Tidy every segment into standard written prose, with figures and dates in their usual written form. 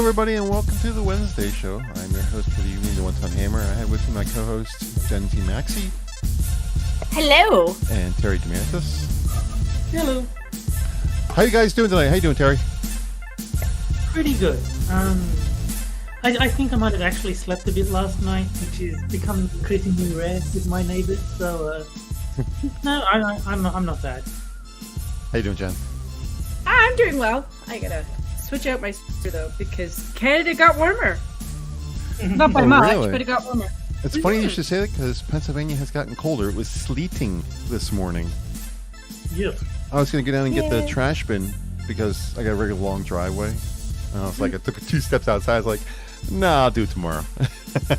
everybody, and welcome to the Wednesday show. I'm your host for the evening, the One-Ton Hammer. I have with me my co-host, Jen T. Maxey. Hello. And Terry DeMantis. Hello. How you guys doing tonight? How you doing, Terry? Pretty good. I think I might have actually slept a bit last night, which is becoming increasingly rare with my neighbours. So, no, I'm not bad. How you doing, Jen? I'm doing well. I gotta switch out my sister though because Canada got warmer. Not by much, really? but it got warmer. It's funny you should say that because Pennsylvania has gotten colder. It was sleeting this morning. Yeah. I was going to go down and get the trash bin because I got a very long driveway. And I was like, I took 2 steps outside. I was like, nah, I'll do it tomorrow.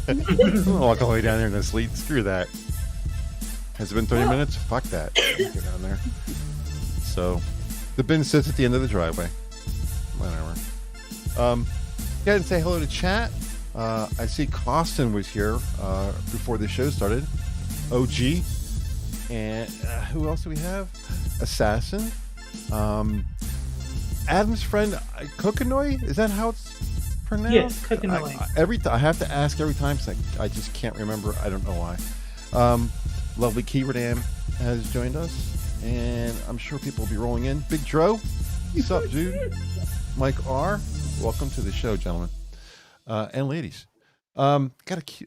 I'll walk all the way down there in the sleet. Screw that. Has it been 30 minutes? Fuck that. Go down there. So, the bin sits at the end of the driveway. Whatever. Go ahead and say hello to chat. I see Costin was here before the show started. OG. And who else do we have? Assassin. Adam's friend, Kokonoi? Is that how it's pronounced? Yes, Kokonoi. I have to ask every time because I just can't remember. I don't know why. Lovely Keywordam has joined us. And I'm sure people will be rolling in. Big Dro, what's up, dude? Mike R, welcome to the show, gentlemen and ladies. Got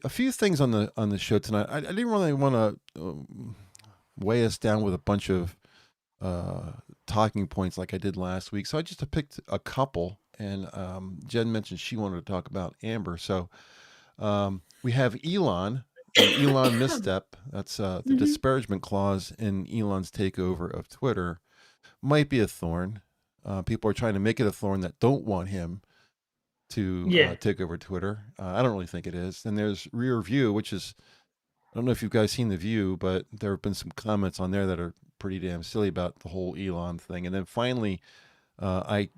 a few things on the show tonight. I didn't really want to weigh us down with a bunch of talking points like I did last week, so I just picked a couple. And Jen mentioned she wanted to talk about Amber, so we have Elon. Elon Misstep, that's the disparagement clause in Elon's takeover of Twitter, might be a thorn. People are trying to make it a thorn that don't want him to take over Twitter. I don't really think it is. And there's Rear View, which is, I don't know if you guys seen The View, but there have been some comments on there that are pretty damn silly about the whole Elon thing. And then finally, I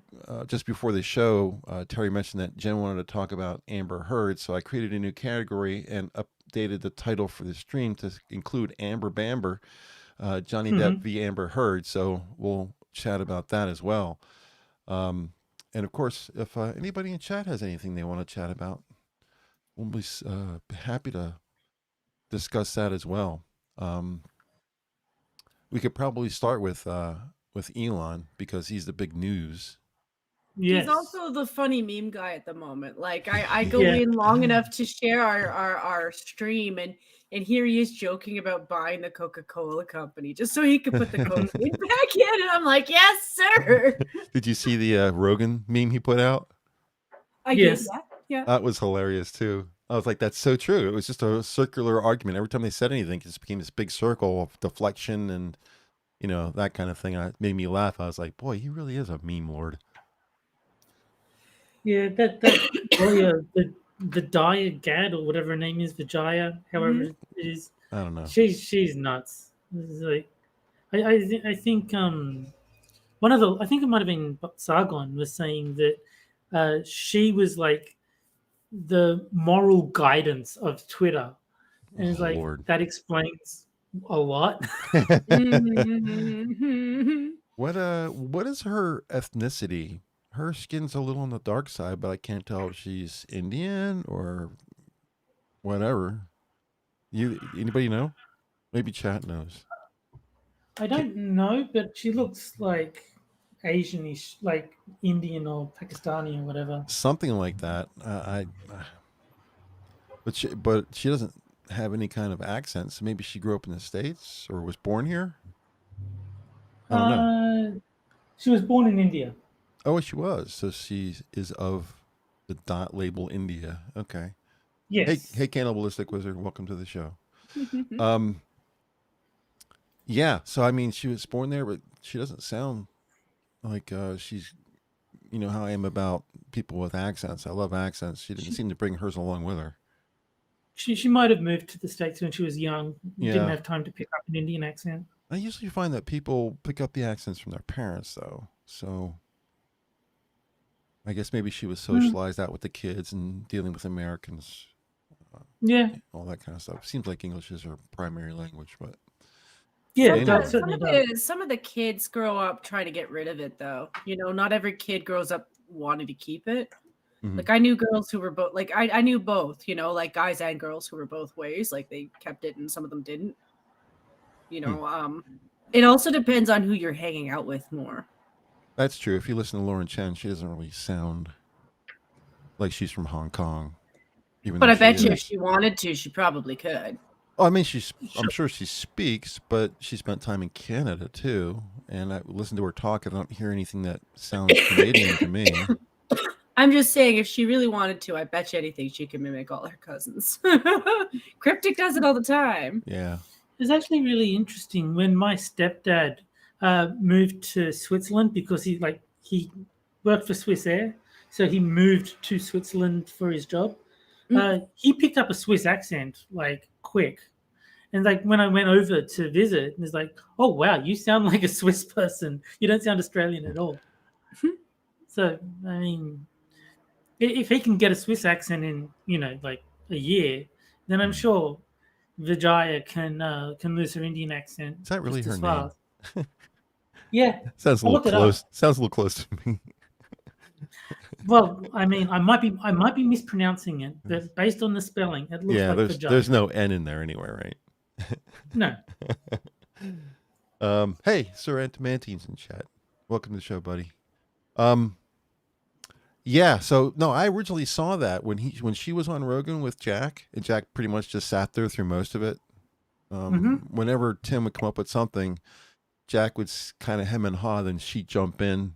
just before the show, Terry mentioned that Jen wanted to talk about Amber Heard, so I created a new category and updated the title for the stream to include Amber Bamber, Johnny Depp v. Amber Heard. So we'll chat about that as well. And of course, if anybody in chat has anything they want to chat about, we'll be happy to discuss that as well. We could probably start with Elon because he's the big news. Yes. He's also the funny meme guy at the moment. Like I go in long enough to share our stream and here he is joking about buying the Coca-Cola company just so he could put the cocaine back in. And I'm like, yes, sir. Did you see the Rogan meme he put out? I did that. Yeah. That was hilarious too. I was like, that's so true. It was just a circular argument. Every time they said anything, it just became this big circle of deflection and, you know, that kind of thing. It made me laugh. I was like, boy, he really is a meme lord. Yeah, the Dia Gad or whatever her name is, Vijaya, however it is. I don't know. She's nuts. Like, I think I think it might have been Sargon was saying that she was like the moral guidance of Twitter, and it's like Lord. that explains a lot. What is her ethnicity? Her skin's a little on the dark side, but I can't tell if she's Indian or whatever. Anybody know? Maybe chat knows. I don't know, but she looks like Asianish, like Indian or Pakistani or whatever. Something like that. But she doesn't have any kind of accent. So maybe she grew up in the States or was born here. I don't know. She was born in India. Oh, she was. So she is of the dot label India. Okay. Yes. Hey, Cannibalistic Wizard, welcome to the show. Yeah. So I mean, she was born there, but she doesn't sound like she's. You know how I am about people with accents. I love accents. She didn't seem to bring hers along with her. She might have moved to the States when she was young. Yeah. Didn't have time to pick up an Indian accent. I usually find that people pick up the accents from their parents, though. So I guess maybe she was socialized out with the kids and dealing with Americans. All that kind of stuff. Seems like English is her primary language, but yeah, some of the kids grow up trying to get rid of it, though. You know, not every kid grows up wanting to keep it. Mhm. Like I knew girls who were both like I knew both, like guys and girls who were both ways. Like they kept it and some of them didn't. It also depends on who you're hanging out with more. That's true. If you listen to Lauren Chen, she doesn't really sound like she's from Hong Kong, even But though I she bet you if is. she wanted to, she probably could. Oh, I mean, I'm sure she speaks, but she spent time in Canada too. And I listened to her talk, and I don't hear anything that sounds Canadian to me. I'm just saying, if she really wanted to, I bet you anything she could mimic all her cousins. Cryptic does it all the time. Yeah. It's actually really interesting when my stepdad moved to Switzerland because he worked for Swiss Air, so he moved to Switzerland for his job. He picked up a Swiss accent like quick, and like when I went over to visit, it's like, oh wow, you sound like a Swiss person. You don't sound Australian at all. So I mean, if he can get a Swiss accent in like a year, then I'm sure Vijaya can lose her Indian accent. Is that really just her as name? fast. Yeah, Sounds a I little looked it up. close. Sounds a little close to me. Well, I mean, I might be mispronouncing it, but based on the spelling, it looks like Vijaya. there's no N in there anywhere, right? No. Hey, Sir Antimantine's in chat. Welcome to the show, buddy. Yeah, so no, I originally saw that when she was on Rogan with Jack, and Jack pretty much just sat there through most of it. Whenever Tim would come up with something, Jack would kind of hem and haw, then she'd jump in,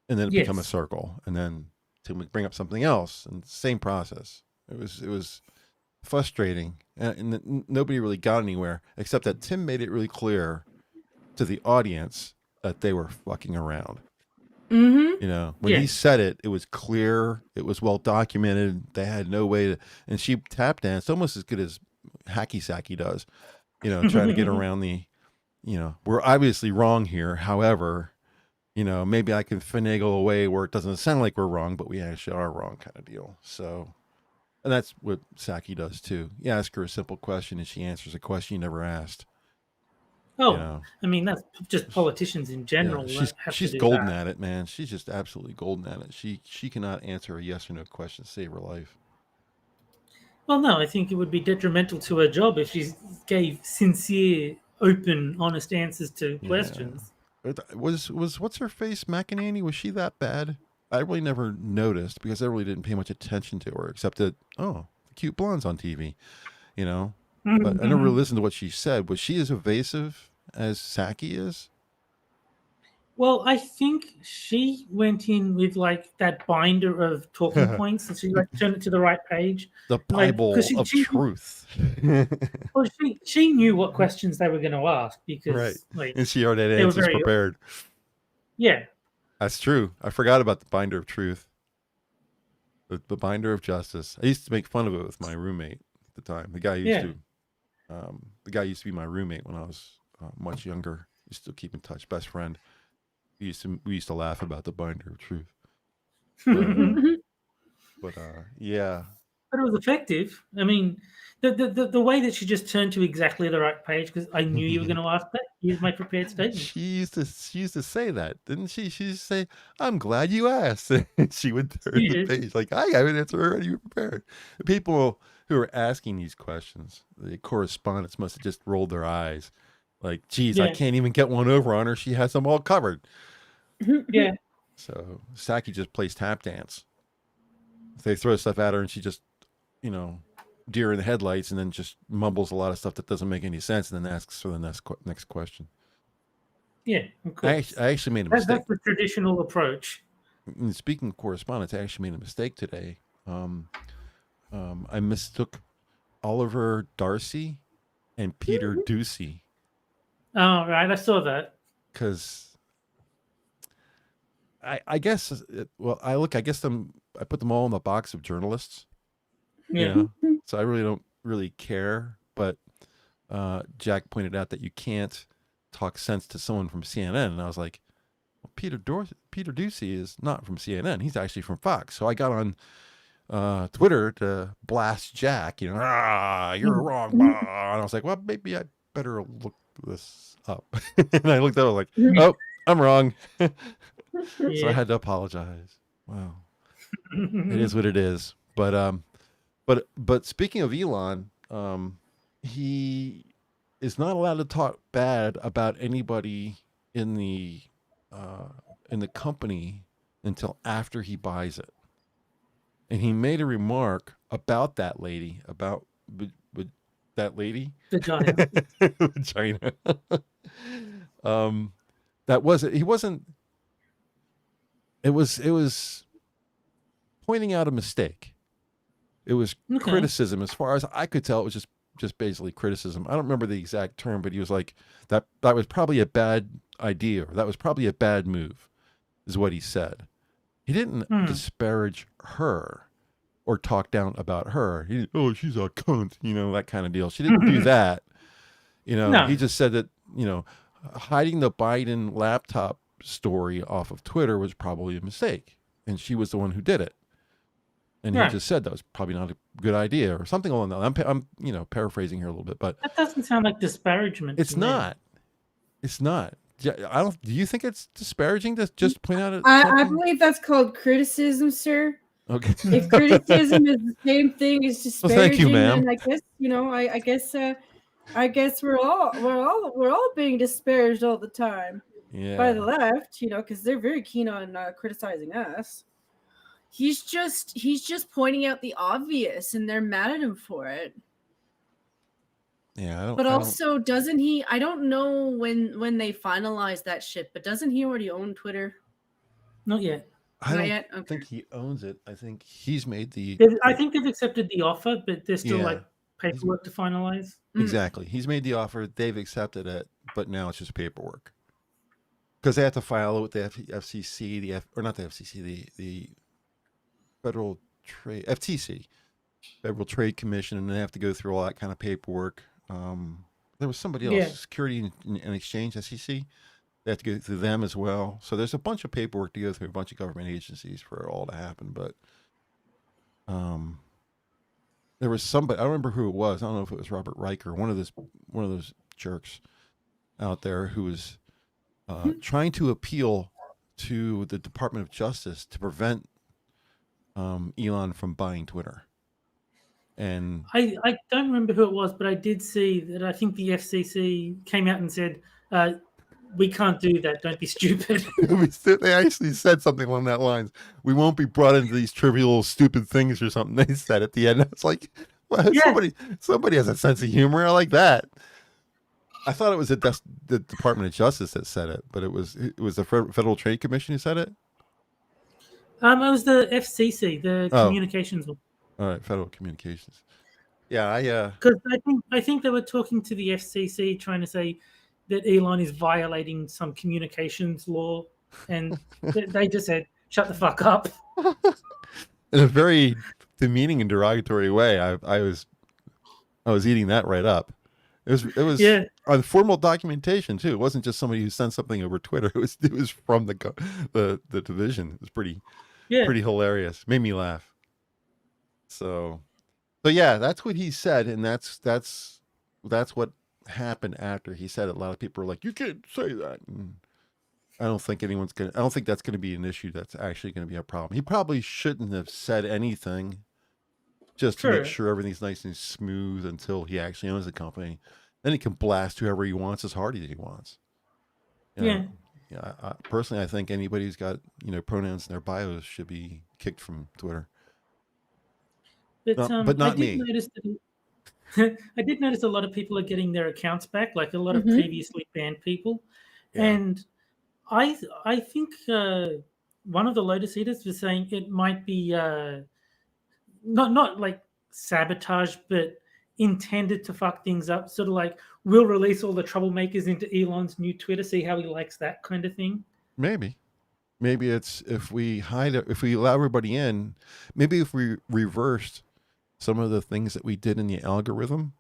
and then it become a circle, and then Tim would bring up something else, and same process. It was frustrating, and nobody really got anywhere, except that Tim made it really clear to the audience that they were fucking around. When he said it, it was clear, it was well documented. They had no way to, and she tap danced almost as good as Hacky Sacky does, trying to get around the, we're obviously wrong here. However, maybe I can finagle a way where it doesn't sound like we're wrong, but we actually are wrong, kind of deal. So, and that's what Saki does too. You ask her a simple question and she answers a question you never asked. Oh, I mean, that's just politicians in general. Yeah, she's golden at it, man. She's just absolutely golden at it. She cannot answer a yes or no question to save her life. Well, no, I think it would be detrimental to her job if she gave sincere, open, honest answers to questions. Was what's her face McEnany? Was she that bad? I really never noticed because I really didn't pay much attention to her, except that the cute blonde's on TV, But I never really listened to what she said. Was she as evasive as Saki is? Well, I think she went in with like that binder of talking points, and she turned it to the right page. The Bible of truth. Well, she knew what questions they were going to ask because, and she already had answers prepared. Yeah, that's true. I forgot about the binder of truth. The binder of justice. I used to make fun of it with my roommate at the time. The guy used to be my roommate when I was much younger. We still keep in touch. Best friend. We used to laugh about the binder of truth. But yeah. But it was effective. I mean, the way that she just turned to exactly the right page because I knew you were going to ask that. Here's my prepared statement. She used to say that, didn't she? She used to say, "I'm glad you asked." And she would turn the page like, "I have an answer already prepared." The people who are asking these questions, the correspondents must have just rolled their eyes, like, "Geez, I can't even get one over on her. She has them all covered." Yeah. So Saki just plays tap dance. They throw stuff at her, and she just, deer in the headlights, and then just mumbles a lot of stuff that doesn't make any sense, and then asks for the next question. Yeah, of course. I actually made a mistake. That's the traditional approach. And speaking of correspondence, I actually made a mistake today. I mistook Oliver Darcy and Peter Ducey. Oh, right. I saw that. Because I guess, I guess I put them all in the box of journalists. Yeah. So I really don't really care. But Jack pointed out that you can't talk sense to someone from CNN. And I was like, well, Peter Ducey is not from CNN. He's actually from Fox. So I got on Twitter to blast Jack, you're wrong. And I was like, well, maybe I better look this up. And I looked up, I was like, oh, I'm wrong. So I had to apologize. Wow. It is what it is. But speaking of Elon, he is not allowed to talk bad about anybody in the company until after he buys it. And he made a remark about that lady, about that lady, Vagina. China. That wasn't. He wasn't. It was pointing out a mistake. It was criticism, as far as I could tell. It was just basically criticism. I don't remember the exact term, but he was like, that was probably a bad idea, or that was probably a bad move, is what he said. He didn't disparage her or talk down about her. Oh, she's a cunt, that kind of deal. She didn't do that. No. He just said that, hiding the Biden laptop story off of Twitter was probably a mistake, and she was the one who did it. And he just said that was probably not a good idea, or something along that. I'm paraphrasing here a little bit, but that doesn't sound like disparagement. It's not. It's not. I don't. Do you think it's disparaging to just point out? I believe that's called criticism, sir. Okay. If criticism is the same thing as disparaging, well, thank you, ma'am. Then I guess we're all being disparaged all the time by the left, because they're very keen on criticizing us. He's just pointing out the obvious, and they're mad at him for it. Yeah, doesn't he? I don't know when they finalize that shit, but doesn't he already own Twitter? Not yet. I don't think he owns it. I think he's made I think they've accepted the offer, but there's still paperwork to finalize. Exactly. He's made the offer. They've accepted it, but now it's just paperwork. Because they have to file it with the FCC, not the FCC, the Federal Trade, FTC, Federal Trade Commission, and they have to go through all that kind of paperwork. There was somebody else, Security and Exchange, SEC. They have to go through them as well. So there's a bunch of paperwork to go through, a bunch of government agencies for it all to happen. But there was somebody, I don't remember who it was. I don't know if it was Robert Reich or one of those jerks out there who was trying to appeal to the Department of Justice to prevent Elon from buying Twitter. And I don't remember who it was, but I did see that. I think the FCC came out and said, we can't do that. Don't be stupid. They actually said something along that lines. We won't be brought into these trivial, stupid things or something. They said at the end. It's like, well, somebody has a sense of humor. I like that. I thought it was the Department of Justice that said it, but it was the Federal Trade Commission who said it. It was the FCC, the communications one. All right, Federal Communications. Yeah, because I think they were talking to the FCC, trying to say that Elon is violating some communications law, and they just said, "Shut the fuck up." In a very demeaning and derogatory way. I was eating that right up. It was on formal documentation too. It wasn't just somebody who sent something over Twitter. It was from the division. It was pretty hilarious. Made me laugh. So yeah, that's what he said, and that's what happened after he said it. A lot of people are like, "You can't say that." And I don't think that's gonna be an issue that's actually gonna be a problem. He probably shouldn't have said anything, just to make sure everything's nice and smooth until he actually owns the company. Then he can blast whoever he wants as hard as he wants. Personally, I think anybody who's got pronouns in their bios should be kicked from Twitter. But not me. I did notice a lot of people are getting their accounts back, like a lot of previously banned people. Yeah. And I think one of the Lotus Eaters was saying it might be not like sabotage, but intended to fuck things up. Sort of like, we'll release all the troublemakers into Elon's new Twitter, see how he likes that kind of thing. Maybe it's if we allow everybody in, maybe if we reversed some of the things that we did in the algorithm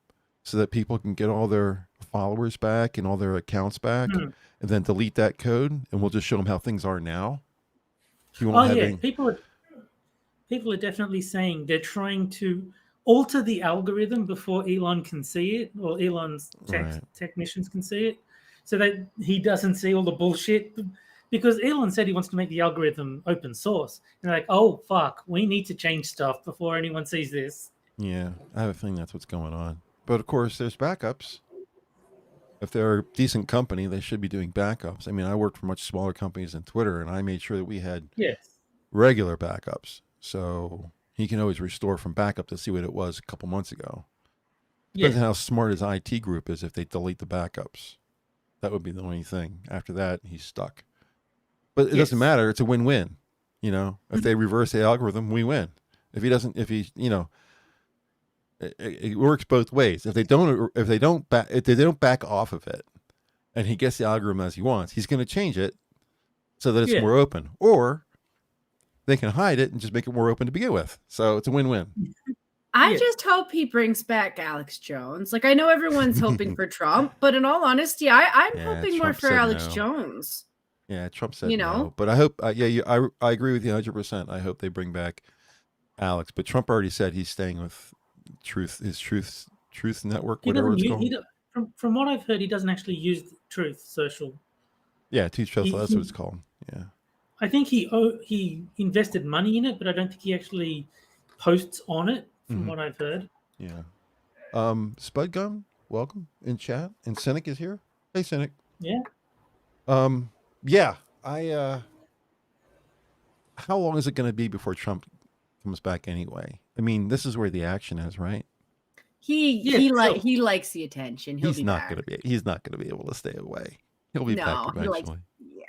so that people can get all their followers back and all their accounts back and then delete that code, and we'll just show them how things are now. People are definitely saying they're trying to alter the algorithm before Elon can see it, or Elon's technicians can see it, so that he doesn't see all the bullshit because Elon said he wants to make the algorithm open source. And they're like, oh, fuck, we need to change stuff before anyone sees this. Yeah, I have a feeling that's what's going on. But of course, there's backups. If they're a decent company, they should be doing backups. I mean, I worked for much smaller companies than Twitter, and I made sure that we had regular backups. So he can always restore from backup to see what it was a couple months ago. Depends on how smart his IT group is if they delete the backups. That would be the only thing. After that, he's stuck. But it doesn't matter. It's a win-win. You know, if they reverse the algorithm, we win. If he doesn't, you know, it works both ways. If they don't back off of it, and he gets the algorithm as he wants, he's going to change it so that it's more open. Or they can hide it and just make it more open to begin with. So it's a win-win. I just hope he brings back Alex Jones. Like, I know everyone's hoping for Trump, but in all honesty, I'm hoping more for Alex Jones. Yeah, Trump said no, but I hope. I agree with you 100%. I hope they bring back Alex, but Trump already said he's staying with Truth Network, whatever it's called. From what I've heard, he doesn't actually use Truth Social. Yeah, Truth Social. That's what it's called. Yeah. I think he invested money in it, but I don't think he actually posts on it. From what I've heard. Yeah. Spudgun, welcome in chat. And Cynic is here. Hey, Cynic. Yeah. Yeah. How long is it going to be before Trump comes back anyway? I mean, this is where the action is, right? He likes the attention. He's not going to be able to stay away. He'll be back eventually.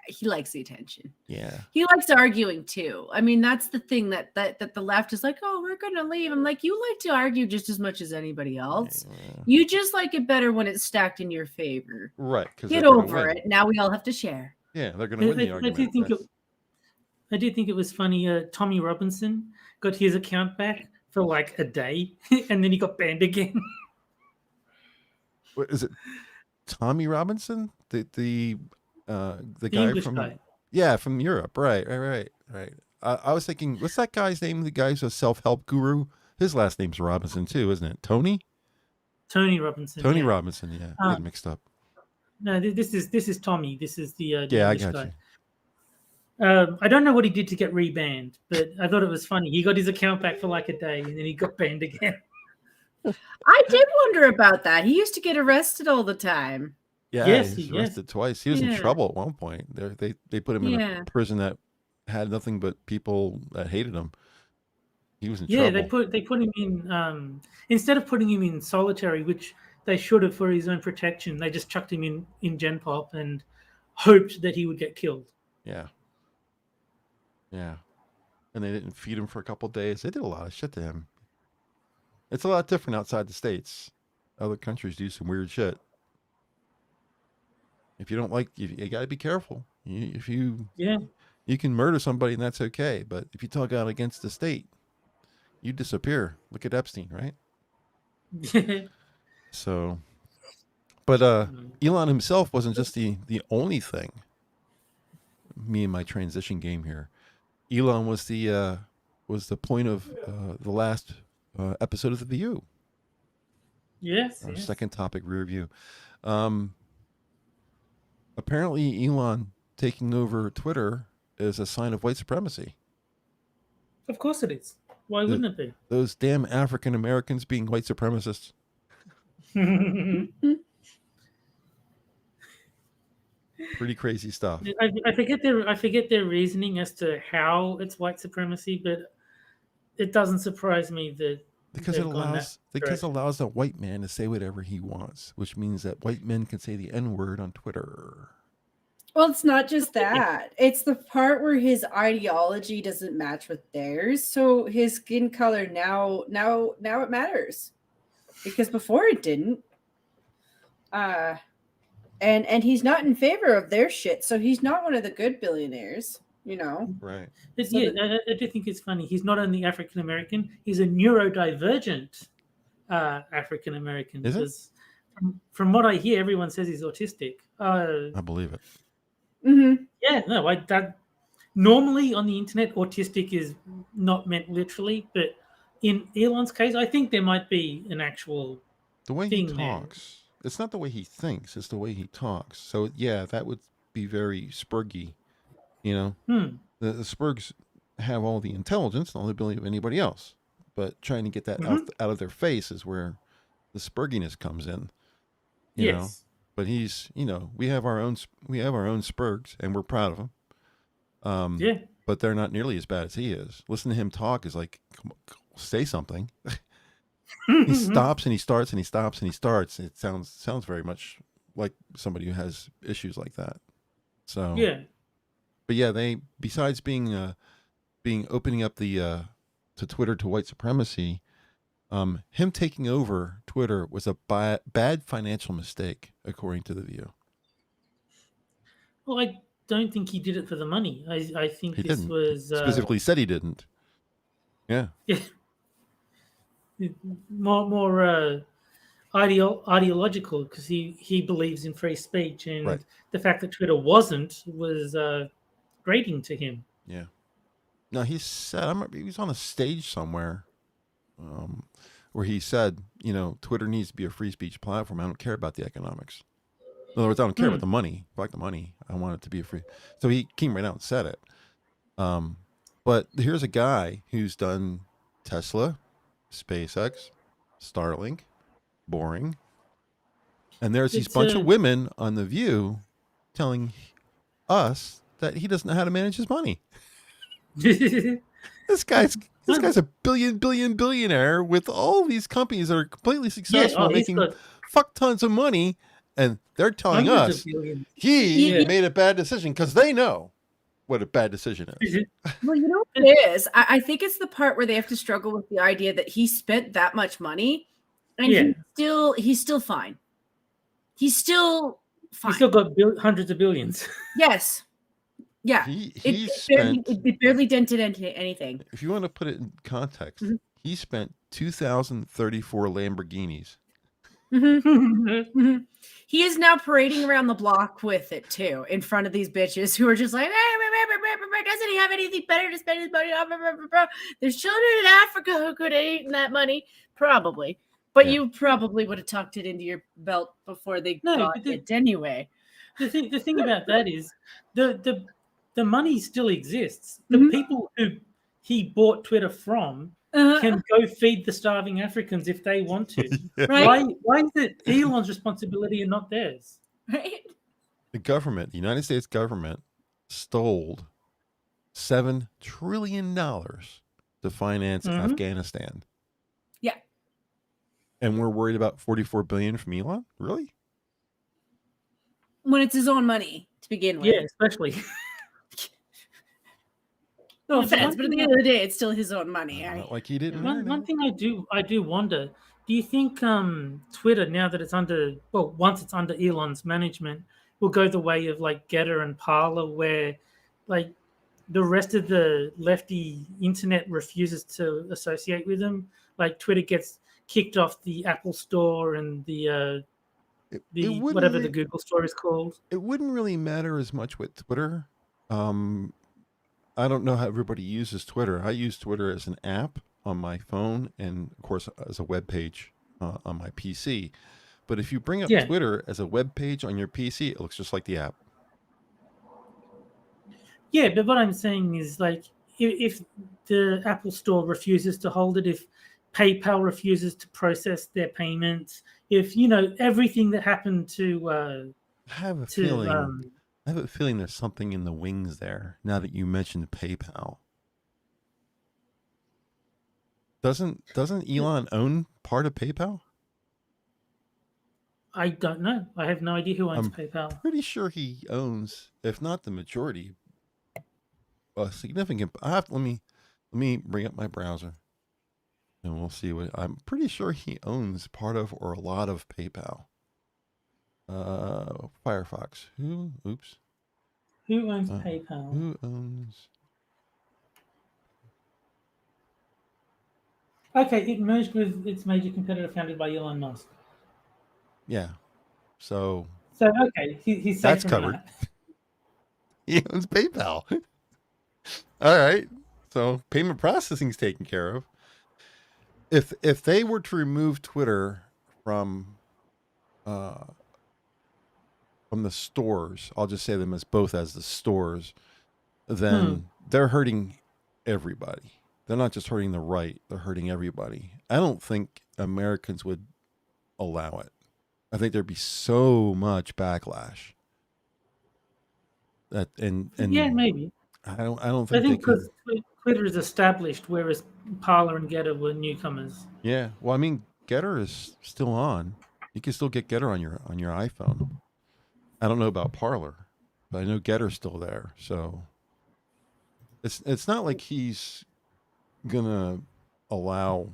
He likes the attention. Yeah. He likes arguing too. I mean, that's the thing that the left is like, oh, we're gonna leave. I'm like, you like to argue just as much as anybody else. Yeah. You just like it better when it's stacked in your favor. Right. Get over it. Now we all have to share. Yeah, they're gonna win the argument. I did think it was funny. Tommy Robinson got his account back for like a day, and then he got banned again. What is it? Tommy Robinson, the guy from Europe, right. I was thinking, what's that guy's name? The guy's a self-help guru. His last name's Robinson too, isn't it? Tony Robinson. Yeah, I get mixed up. No, this is Tommy. This is the I got guy. You. I don't know what he did to get rebanned, but I thought it was funny. He got his account back for like a day, and then he got banned again. I did wonder about that. He used to get arrested all the time. Yeah, he was arrested twice. He was in trouble at one point. They put him in a prison that had nothing but people that hated him. He was in trouble. Yeah, they put him in instead of putting him in solitary, which they should have for his own protection. They just chucked him in Gen Pop and hoped that he would get killed. Yeah. And they didn't feed him for a couple of days. They did a lot of shit to him. It's a lot different outside the States. Other countries do some weird shit. If you don't like, you got to be careful. You can murder somebody and that's okay. But if you talk out against the state, you disappear. Look at Epstein, right? So, but Elon himself wasn't just the only thing. Me and my transition game here. Elon was the point of the last episode of The View. Yes. Our second topic, rear view. Apparently, Elon taking over Twitter is a sign of white supremacy. Of course it is. Why wouldn't it be? Those damn African Americans being white supremacists. Pretty crazy stuff. I forget their reasoning as to how it's white supremacy, but it doesn't surprise me that because it allows a white man to say whatever he wants, which means that white men can say the N-word on Twitter. Well, it's not just that. It's the part where his ideology doesn't match with theirs. So his skin color now it matters. Because before it didn't. And he's not in favor of their shit, so he's not one of the good billionaires, you know. Right. I do think it's funny. He's not only African American; he's a neurodivergent African American. Is it? From what I hear, everyone says he's autistic. I believe it. Mm-hmm. Yeah, no. Normally on the internet, autistic is not meant literally, but in Elon's case, I think there might be an actual the way he talks. It's not the way he thinks; it's the way he talks. So yeah, that would be very Spurgy You know, Hmm. the Spurgs have all the intelligence and all the ability of anybody else, but trying to get that Mhm. out of their face is where the Spurginess comes in. You know, Yes. but he's, you know, we have our own Spurgs, and we're proud of them. Yeah. But they're not nearly as bad as he is. Listen to him talk is like, come on, say something. He stops and he starts and he stops and he starts. It sounds very much like somebody who has issues like that. So, Yeah. but yeah, they, besides being opening up the to Twitter to white supremacy, him taking over Twitter was a bad financial mistake, according to The View. Well, I don't think he did it for the money. I think He this didn't. was Specifically said he didn't. Yeah. yeah, more ideological, because he believes in free speech, Right. and the fact that Twitter wasn't was grating to him. Yeah. No, he said, I remember he was on a stage somewhere, where he said, you know, Twitter needs to be a free speech platform. I don't care about the economics. In other words, I don't care about the money. If I like the money, I want it to be a free. So he came right out and said it. But here's a guy who's done Tesla, SpaceX, Starlink, Boring, and there's these It's bunch of women on The View telling us that he doesn't know how to manage his money. This guy's a billionaire with all these companies that are completely successful, making fuck tons of money, and they're telling us he made a bad decision because they know what a bad decision is. Well, you know what it is? I think it's the part where they have to struggle with the idea that he spent that much money, and he's still fine. He's still fine. He's still got hundreds of billions. Yes. Yeah. It barely dented into anything. If you want to put it in context, he spent 2,034 Lamborghinis. He is now parading around the block with it too, in front of these bitches who are just like, doesn't he have anything better to spend his money on? There's children in Africa who could have eaten that money, probably. But you probably would have tucked it into your belt before they got it anyway. The thing about that is the money still exists. The people who he bought Twitter from can go feed the starving Africans if they want to. Right? Why is it Elon's responsibility and not theirs? Right? The United States government, stole $7 trillion to finance Afghanistan. Yeah. And we're worried about $44 billion from Elon? Really? When it's his own money to begin with. Yeah, especially. No offense, but at the end of the day, it's still his own money. Like he didn't. One thing I do wonder: do you think Twitter, now that it's once it's under Elon's management, will go the way of like Getter and Parler, where like the rest of the lefty internet refuses to associate with them? Like Twitter gets kicked off the Apple Store and the whatever the Google Store is called. It wouldn't really matter as much with Twitter. I don't know how everybody uses Twitter. I use Twitter as an app on my phone and, of course, as a web page on my PC. But if you bring up Twitter as a web page on your PC, it looks just like the app. Yeah, but what I'm saying is, like, if the Apple Store refuses to hold it, if PayPal refuses to process their payments, if, you know, everything that happened to... I have a feeling there's something in the wings there, now that you mentioned PayPal. Doesn't Elon own part of PayPal? I don't know. I have no idea who owns PayPal. Pretty sure he owns, if not the majority, a significant... let me bring up my browser, and we'll see what... I'm pretty sure he owns part of or a lot of PayPal. Firefox. Who owns PayPal? Who owns... Okay, it merged with its major competitor founded by Elon Musk. Yeah. So okay, he's safe that's from covered. that. He owns PayPal. All right. So payment processing's taken care of. If they were to remove Twitter from the stores, I'll just say them as both as the stores. then they're hurting everybody. They're not just hurting the right; they're hurting everybody. I don't think Americans would allow it. I think there'd be so much backlash that, and Yeah, maybe. I don't I think they think could. because Twitter is established, whereas Parler and Getter were newcomers. Yeah, well, I mean, Getter is still on. You can still get Getter on your iPhone. I don't know about Parler, but I know Getter's still there. So it's not like he's gonna allow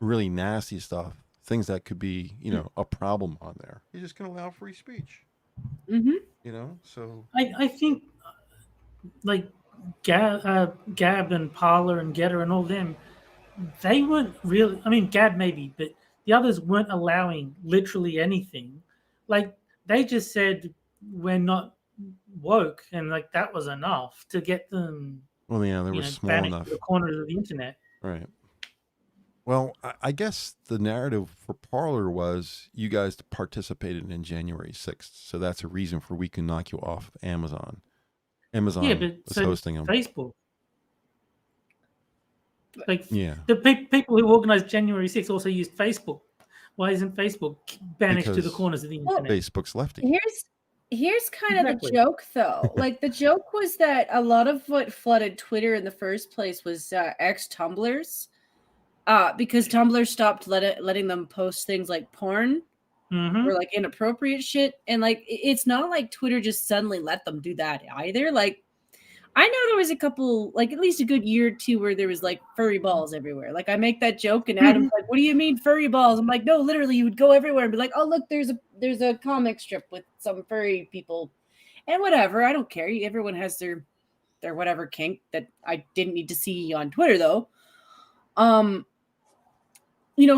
really nasty stuff, things that could be, a problem on there. He's just gonna allow free speech. So I think like Gab and Parler and Getter and all them, they weren't really. I mean, Gab maybe, but the others weren't allowing literally anything. Like they just said we're not woke, and like that was enough to get them. well, yeah, they were small banished enough, to the corners of the internet. right? Well, I guess the narrative for Parler was you guys participated in January 6th, so that's a reason for we can knock you off Amazon. Amazon was hosting them. Facebook. Like Yeah, the people who organized January 6th also used Facebook. Why isn't Facebook banished to the Because corners of the internet? Facebook's lefty. Here's kind of Exactly. the joke, though. Like the joke was that a lot of what flooded Twitter in the first place was ex-Tumblers, because Tumblr stopped letting them post things like porn or like inappropriate shit, and like it's not like Twitter just suddenly let them do that either. Like I know there was a couple, like at least a good year or two, where there was like furry balls everywhere. Like I make that joke, and Adam's like, "What do you mean furry balls?" I'm like, "No, literally, you would go everywhere and be like, oh look, there's a comic strip with some furry people, and whatever. I don't care. Everyone has their whatever kink that I didn't need to see on Twitter though."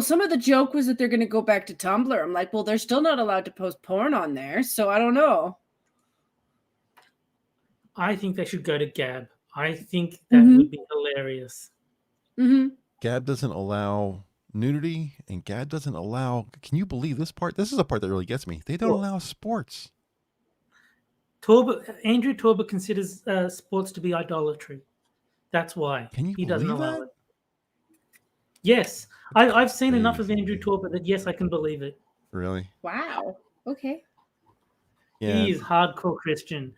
Some of the joke was that they're going to go back to Tumblr. I'm like, well, they're still not allowed to post porn on there, so I don't know. I think they should go to Gab. I think that would be hilarious. Gab doesn't allow nudity, and Gab doesn't allow. Can you believe this part? This is a part that really gets me. They don't allow sports. Andrew Torba considers sports to be idolatry. That's why he doesn't allow it. Yes, I've seen enough of Andrew Torba that yes, I can believe it. Really? Wow. Okay. Yeah. He is hardcore Christian.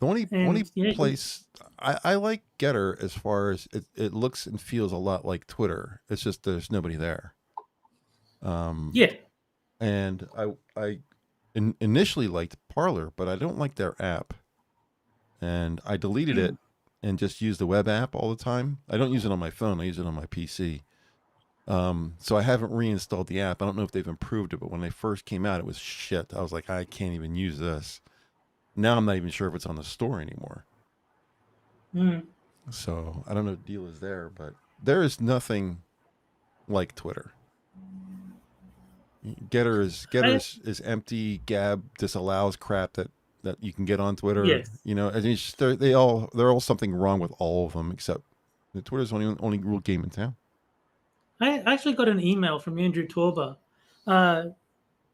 The only place I like Getter as far as it looks and feels a lot like Twitter. It's just there's nobody there. And I initially liked Parler, but I don't like their app, and I deleted it and just use the web app all the time. I don't use it on my phone. I use it on my PC. So I haven't reinstalled the app. I don't know if they've improved it, but when they first came out, it was shit. I was like, I can't even use this. Now I'm not even sure if it's on the store anymore. So I don't know what the deal is there, but there is nothing like Twitter. Getter is empty. Gab disallows crap that you can get on Twitter. Yes. And it's just, they're all something wrong with all of them, except the Twitter's only real game in town. I actually got an email from Andrew Torba,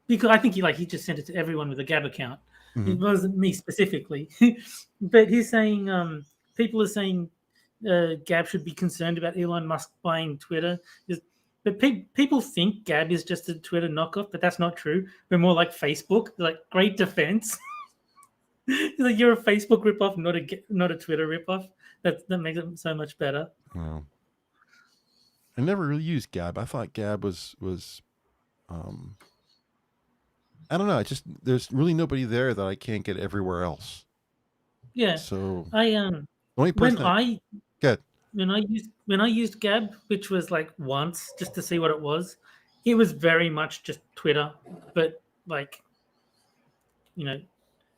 because I think he just sent it to everyone with a Gab account. It wasn't me specifically, but he's saying people are saying Gab should be concerned about Elon Musk buying Twitter. But people think Gab is just a Twitter knockoff, but that's not true. We're more like Facebook. Like, great defense. Like, you're a Facebook ripoff, not a Twitter ripoff. That makes it so much better. Wow. I never really used Gab. I thought Gab was I don't know. There's really nobody there that I can't get everywhere else. Yeah. So when I used Gab, which was like once just to see what it was very much just Twitter, but like,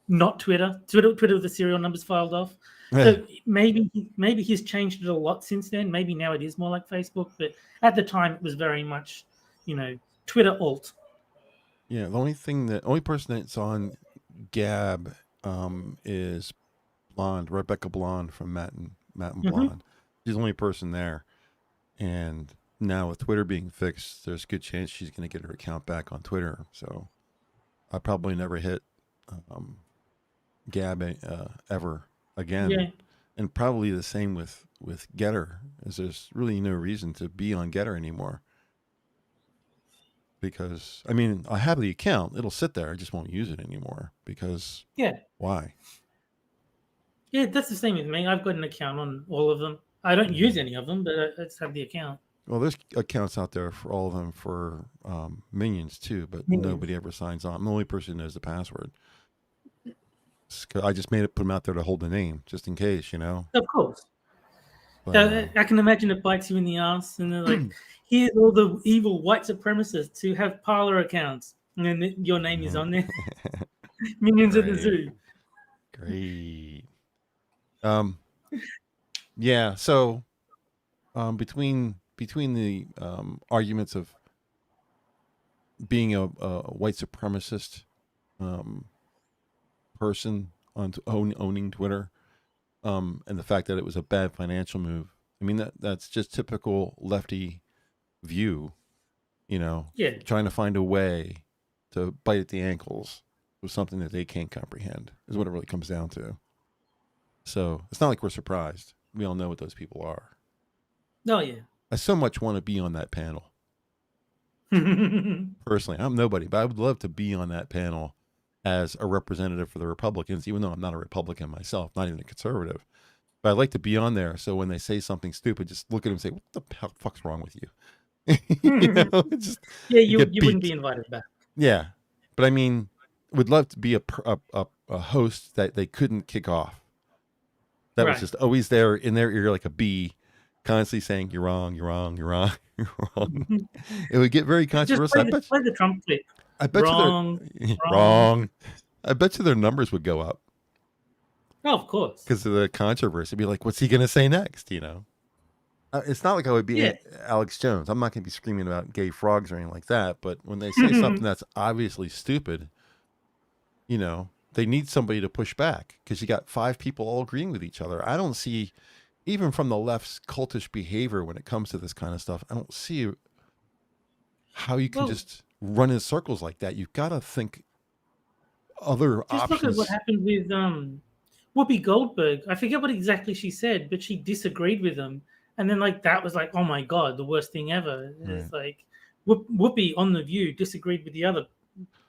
not Twitter with the serial numbers filed off. So maybe he's changed it a lot since then. Maybe now it is more like Facebook, but at the time it was very much, Twitter alt. Yeah, the only person that's on Gab is Rebecca Blonde from Matt and Blonde. She's the only person there. And now with Twitter being fixed, there's a good chance she's going to get her account back on Twitter. So I probably never hit Gab ever again. Yeah. And probably the same with Getter, as there's really no reason to be on Getter anymore. Because, I mean, I have the account. It'll sit there. I just won't use it anymore. Because why? Yeah, that's the same with me. I've got an account on all of them. I don't use any of them, but I just have the account. Well, there's accounts out there for all of them for minions too, but nobody ever signs on. I'm the only person who knows the password. I just made it, put them out there to hold the name, just in case, you know. Of course. But, I can imagine it bites you in the ass, and they're like, "Here's all the evil white supremacists who have Parler accounts, and then your name is on there." Minions at the zoo. Great. Yeah. So, between the arguments of being a white supremacist person on owning Twitter, and the fact that it was a bad financial move. I mean, that's just typical lefty view, you know. Yeah. Trying to find a way to bite at the ankles with something that they can't comprehend is what it really comes down to. So it's not like we're surprised. We all know what those people are. Oh yeah. I so much want to be on that panel. Personally, I'm nobody, but I would love to be on that panel as a representative for the Republicans, even though I'm not a Republican myself, not even a conservative. But I'd like to be on there, so when they say something stupid, just look at them and say, "What the fuck's wrong with you?" You know, just, you wouldn't be invited back. Yeah, but I mean, would love to be a host that they couldn't kick off. That was just always there in their ear like a bee, constantly saying, "You're wrong, you're wrong, you're wrong, you're wrong." It would get very controversial. Just play the Trump clip. I bet wrong, you wrong. I bet you their numbers would go up. Oh, of course. Because of the controversy. It'd be like, what's he going to say next, you know? It's not like I would be Alex Jones. I'm not going to be screaming about gay frogs or anything like that. But when they say something that's obviously stupid, you know, they need somebody to push back. Because you got 5 people all agreeing with each other. I don't see, even from the left's cultish behavior when it comes to this kind of stuff, I don't see how you can just run in circles like that. You've got to think other options. Just look at what happened with Whoopi Goldberg. I forget what exactly she said, but she disagreed with them. And then that was like, oh my God, the worst thing ever. It's like Whoopi on The View disagreed with the other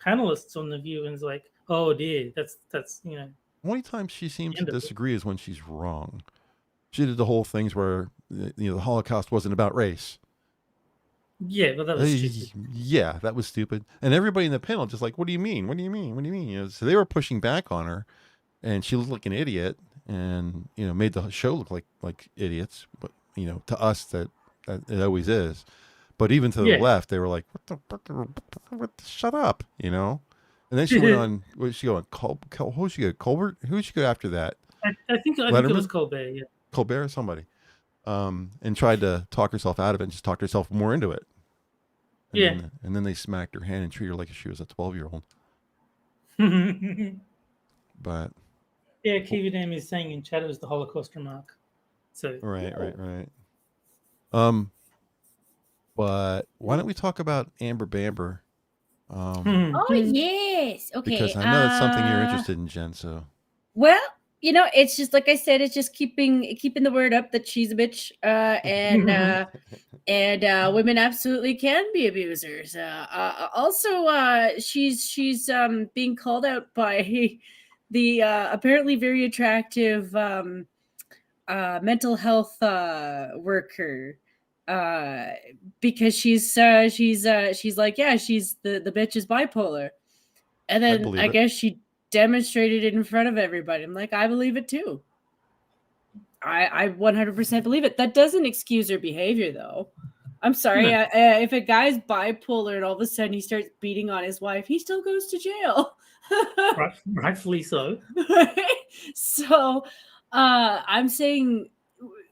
panelists on The View, and it's like, oh dear, that's you know. The only time she seems to disagree is when she's wrong. She did the whole things where the Holocaust wasn't about race. Yeah, but that was stupid. Yeah, that was stupid. And everybody in the panel just like, what do you mean? What do you mean? What do you mean? You know, so they were pushing back on her, and she looked like an idiot, and made the show look like idiots. But to us that it always is. But even to the left, they were like, shut up, And then she went on. Where did she go on? Who she go? Colbert? Who did she go after that? I think it was Colbert. Yeah, Colbert or somebody. And tried to talk herself out of it and just talked herself more into it. And then they smacked her hand and treated her like she was a 12-year-old. But Kiwi Dam is saying in chat it was the Holocaust remark. So right. But why don't we talk about Amber Bamber? Oh yes, okay. Because I know that's something you're interested in, Jen. So well. It's just like I said. It's just keeping the word up that she's a bitch, and women absolutely can be abusers. Also, she's being called out by the apparently very attractive mental health worker because she's like, yeah, she's the bitch is bipolar, and then I guess she demonstrated it in front of everybody. I'm like, I believe it too. I 100% believe it. That doesn't excuse her behavior, though. I'm sorry. No. If a guy's bipolar and all of a sudden he starts beating on his wife, he still goes to jail. Rightfully so. So I'm saying,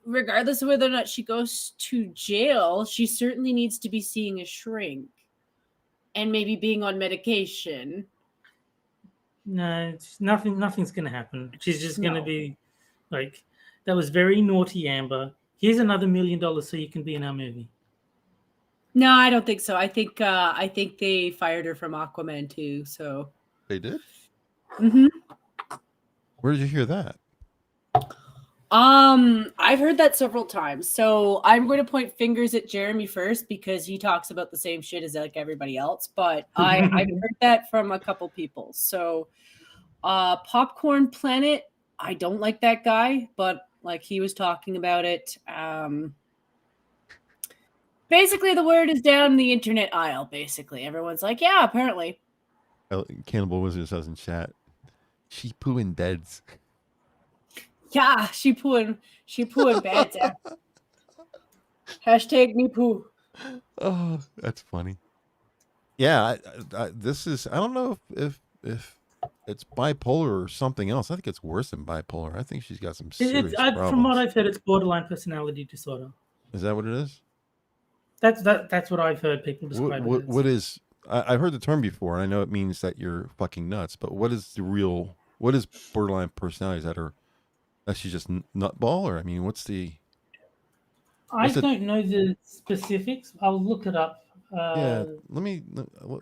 regardless of whether or not she goes to jail, she certainly needs to be seeing a shrink and maybe being on medication. No, nothing's going to happen. She's just going to be like, that was very naughty, Amber. Here's another $1 million so you can be in our movie. No, I don't think so. I think they fired her from Aquaman too. So they did. Mm-hmm. Where did you hear that? I've heard that several times. So I'm going to point fingers at Jeremy first because he talks about the same shit as like everybody else. But I've heard that from a couple people. So Popcorn Planet, I don't like that guy, but like he was talking about it. Basically the word is down the internet aisle, basically. Everyone's like, yeah, apparently. Cannibal Wizard says in chat, she pooing beds. Yeah, she pooing beds. Hashtag me poo. Oh, that's funny. Yeah, this is. I don't know if it's bipolar or something else. I think it's worse than bipolar. I think she's got some serious problems. From what I've heard, it's borderline personality disorder. Is that what it is? That's what I've heard people describe it as. What is? I've heard the term before, and I know it means that you're fucking nuts. But what is the real? What is borderline personality? Is that her? That she's just nutball, or I mean, what's the? I don't know the specifics. I'll look it up. Yeah, let me.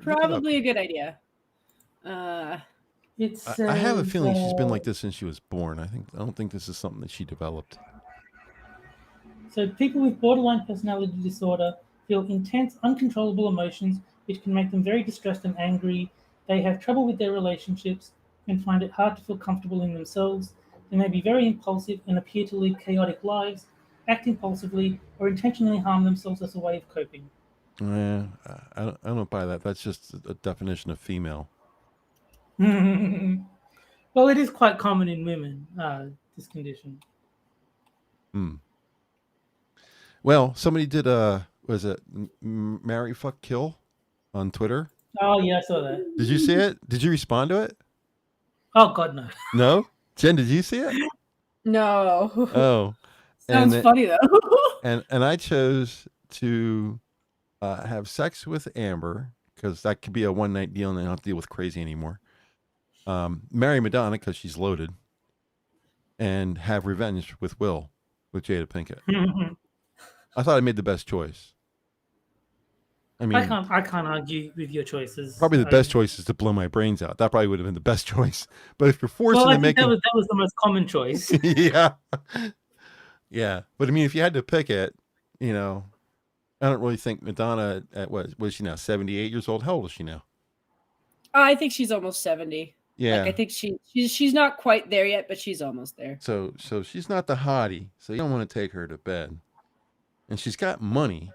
Probably a good idea. It says, I have a feeling she's been like this since she was born. I don't think this is something that she developed. So people with borderline personality disorder feel intense, uncontrollable emotions, which can make them very distressed and angry. They have trouble with their relationships and find it hard to feel comfortable in themselves. They may be very impulsive and appear to lead chaotic lives, act impulsively, or intentionally harm themselves as a way of coping. Yeah, I don't buy that. That's just a definition of female. Well, it is quite common in women, this condition. Well, somebody did was it Marry Fuck Kill on Twitter? Oh yeah, I saw that. Did you see it? Did you respond to it? Oh God, no. No? Jen, did you see it? No. Oh. Sounds funny though. and I chose to have sex with Amber because that could be a one-night deal and I don't have to deal with crazy anymore. Marry Madonna because she's loaded, and have revenge with Will with Jada Pinkett. I thought I made the best choice. I mean, I can't argue with your choices. Probably the best choice is to blow my brains out. That probably would have been the best choice. But if you're forced to make that was the most common choice. Yeah. But I mean, if you had to pick it, I don't really think Madonna at what is she now? 78 years old. How old is she now? I think she's almost 70. Yeah. Like, I think she's not quite there yet, but she's almost there. So she's not the hottie. So you don't want to take her to bed. And she's got money.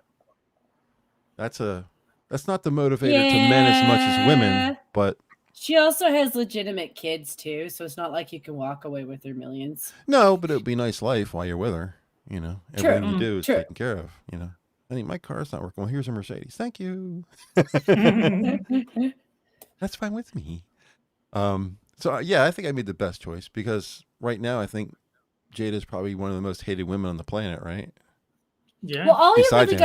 That's not the motivator to men as much as women, but she also has legitimate kids too, so it's not like you can walk away with her millions. No, but it would be a nice life while you're with her. Everything you do is taken care of. I think my car's not working. Well, here's a Mercedes. Thank you. That's fine with me. So yeah, I think I made the best choice because right now I think Jada is probably one of the most hated women on the planet, right? Yeah. Well, all you really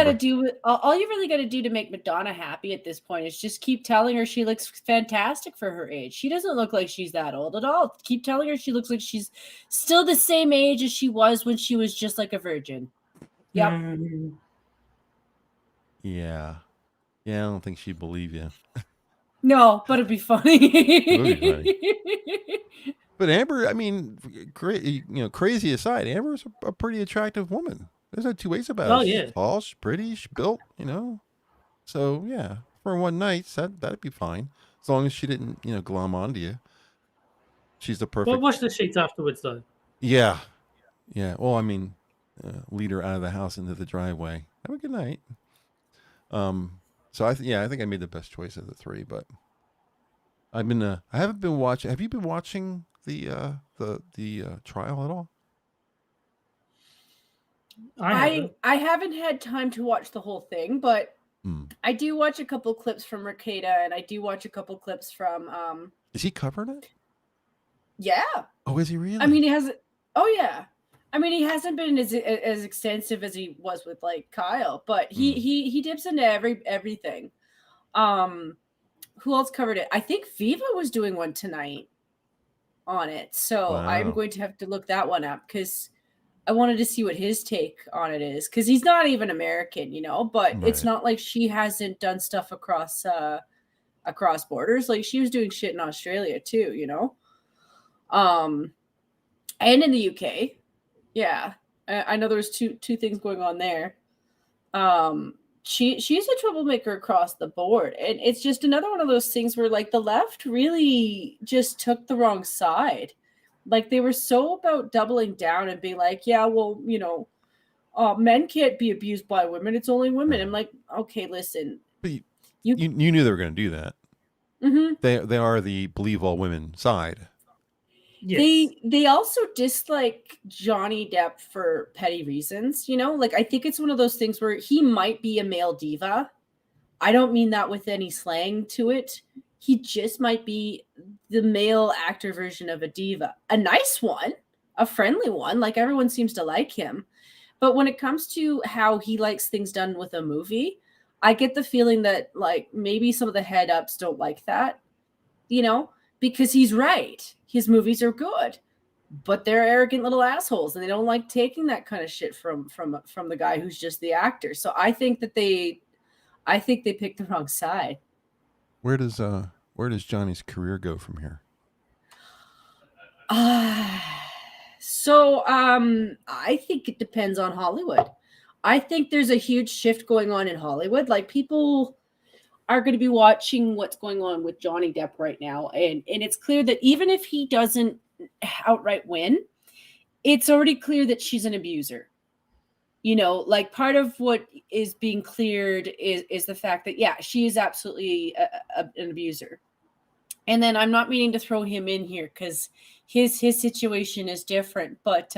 got to do to make Madonna happy at this point is just keep telling her she looks fantastic for her age. She doesn't look like she's that old at all. Keep telling her she looks like she's still the same age as she was when she was just like a virgin. Yep. Yeah. Yeah, I don't think she'd believe you. No, but it'd be funny. It would be funny. But Amber, I mean, crazy aside, Amber's a pretty attractive woman. There's no two ways about it. Oh, yeah. She's tall, she's pretty, she's built, So, yeah, for one night, that'd be fine. As long as she didn't, glom onto you. She's the perfect... Well, wash the sheets afterwards, though. Yeah. Yeah. Well, I mean, lead her out of the house into the driveway. Have a good night. So, I think I made the best choice of the three, but I haven't been watching... Have you been watching the trial at all? I haven't had time to watch the whole thing, but I do watch a couple clips from Ricada, and I do watch a couple clips from Is he covering it? Yeah. Oh, is he really? I mean, he has. Oh yeah. I mean, he hasn't been as extensive as he was with like Kyle, but he dips into everything. Who else covered it? I think Viva was doing one tonight on it, so I'm going to have to look that one up because I wanted to see what his take on it is, because he's not even American, but It's not like she hasn't done stuff across borders. Like she was doing shit in Australia too, and in the UK. Yeah, I know there was two things going on there. She's a troublemaker across the board, and it's just another one of those things where like the left really just took the wrong side. Like they were so about doubling down and being like, yeah, well, men can't be abused by women. It's only women. I'm like, okay, listen. But you knew they were going to do that. Mm-hmm. They are the believe all women side. Yes. They also dislike Johnny Depp for petty reasons, like I think it's one of those things where he might be a male diva. I don't mean that with any slang to it. He just might be the male actor version of a diva. A nice one, a friendly one, like everyone seems to like him. But when it comes to how he likes things done with a movie, I get the feeling that like maybe some of the head ups don't like that, because he's right. His movies are good, but they're arrogant little assholes, and they don't like taking that kind of shit from the guy who's just the actor. So I think they picked the wrong side. Where does Johnny's career go from here? So I think it depends on Hollywood. I think there's a huge shift going on in Hollywood. Like people are going to be watching what's going on with Johnny Depp right now. And it's clear that even if he doesn't outright win, it's already clear that she's an abuser. Like part of what is being cleared is the fact that, yeah, she is absolutely an abuser. And then I'm not meaning to throw him in here because his situation is different. But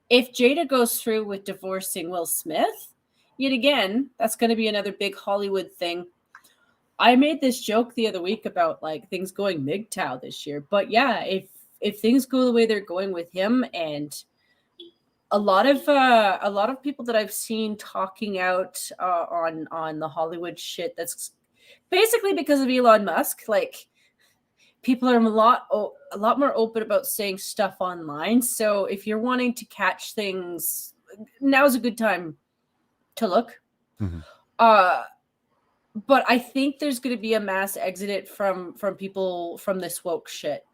if Jada goes through with divorcing Will Smith, yet again, that's going to be another big Hollywood thing. I made this joke the other week about like things going MGTOW this year, but yeah, if things go the way they're going with him, and a lot of people that I've seen talking out on the Hollywood shit, that's basically because of Elon Musk. Like people are a lot more open about saying stuff online. So if you're wanting to catch things, now's a good time to look. Mm-hmm. But I think there's going to be a mass exit from people from this woke shit.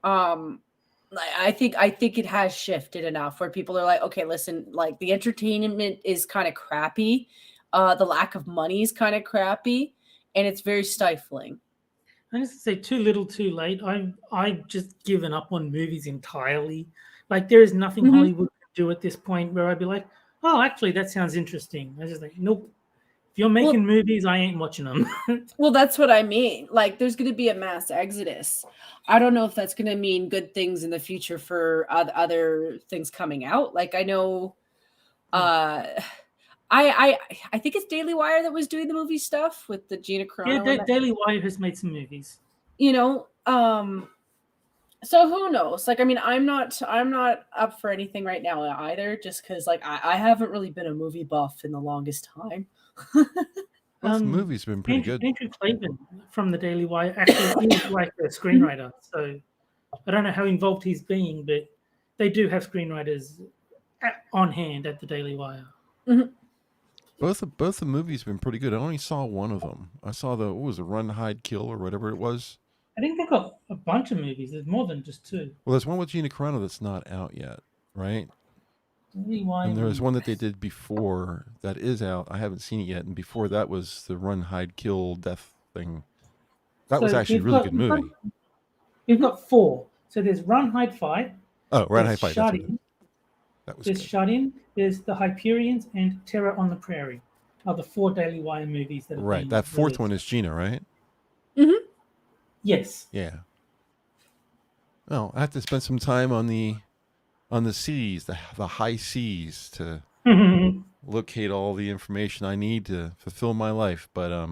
I think it has shifted enough where people are like, okay, listen, like the entertainment is kind of crappy. The lack of money is kind of crappy, and it's very stifling. I just say too little, too late. I've just given up on movies entirely. Like there is nothing Hollywood can do at this point where I'd be like, oh, actually, that sounds interesting. I just like, nope. If you're making movies, I ain't watching them. Well, that's what I mean. Like, there's going to be a mass exodus. I don't know if that's going to mean good things in the future for other things coming out. Like, I know, I think it's Daily Wire that was doing the movie stuff with the Gina Carano. Yeah, Daily Wire has made some movies. So who knows? Like, I mean, I'm not up for anything right now either, just because like I haven't really been a movie buff in the longest time. The movie's been pretty good. Andrew Clavin from the Daily Wire actually is like a screenwriter, so I don't know how involved he's being, but they do have screenwriters on hand at the Daily Wire. Mm-hmm. Both the movies have been pretty good. I only saw one of them. I saw what was it, Run, Hide, Kill, or whatever it was. I think they've got a bunch of movies. There's more than just two. Well, there's one with Gina Carano that's not out yet, right? Daily Wire. And there was one that they did before that is out. I haven't seen it yet. And before that was the Run, Hide, Kill, Death thing. That was actually a really good movie. We've got four. So there's Run, Hide, Fight. Oh, Run, Hide, Fight. Shut In. That was There's good. Shut In. There's The Hyperions and Terror on the Prairie. Are the four Daily Wire movies that have right. been That fourth released. one is Gina, right? Mm-hmm. Yes. Yeah. Well, I have to spend some time on the seas, the high seas, to locate all the information I need to fulfill my life. But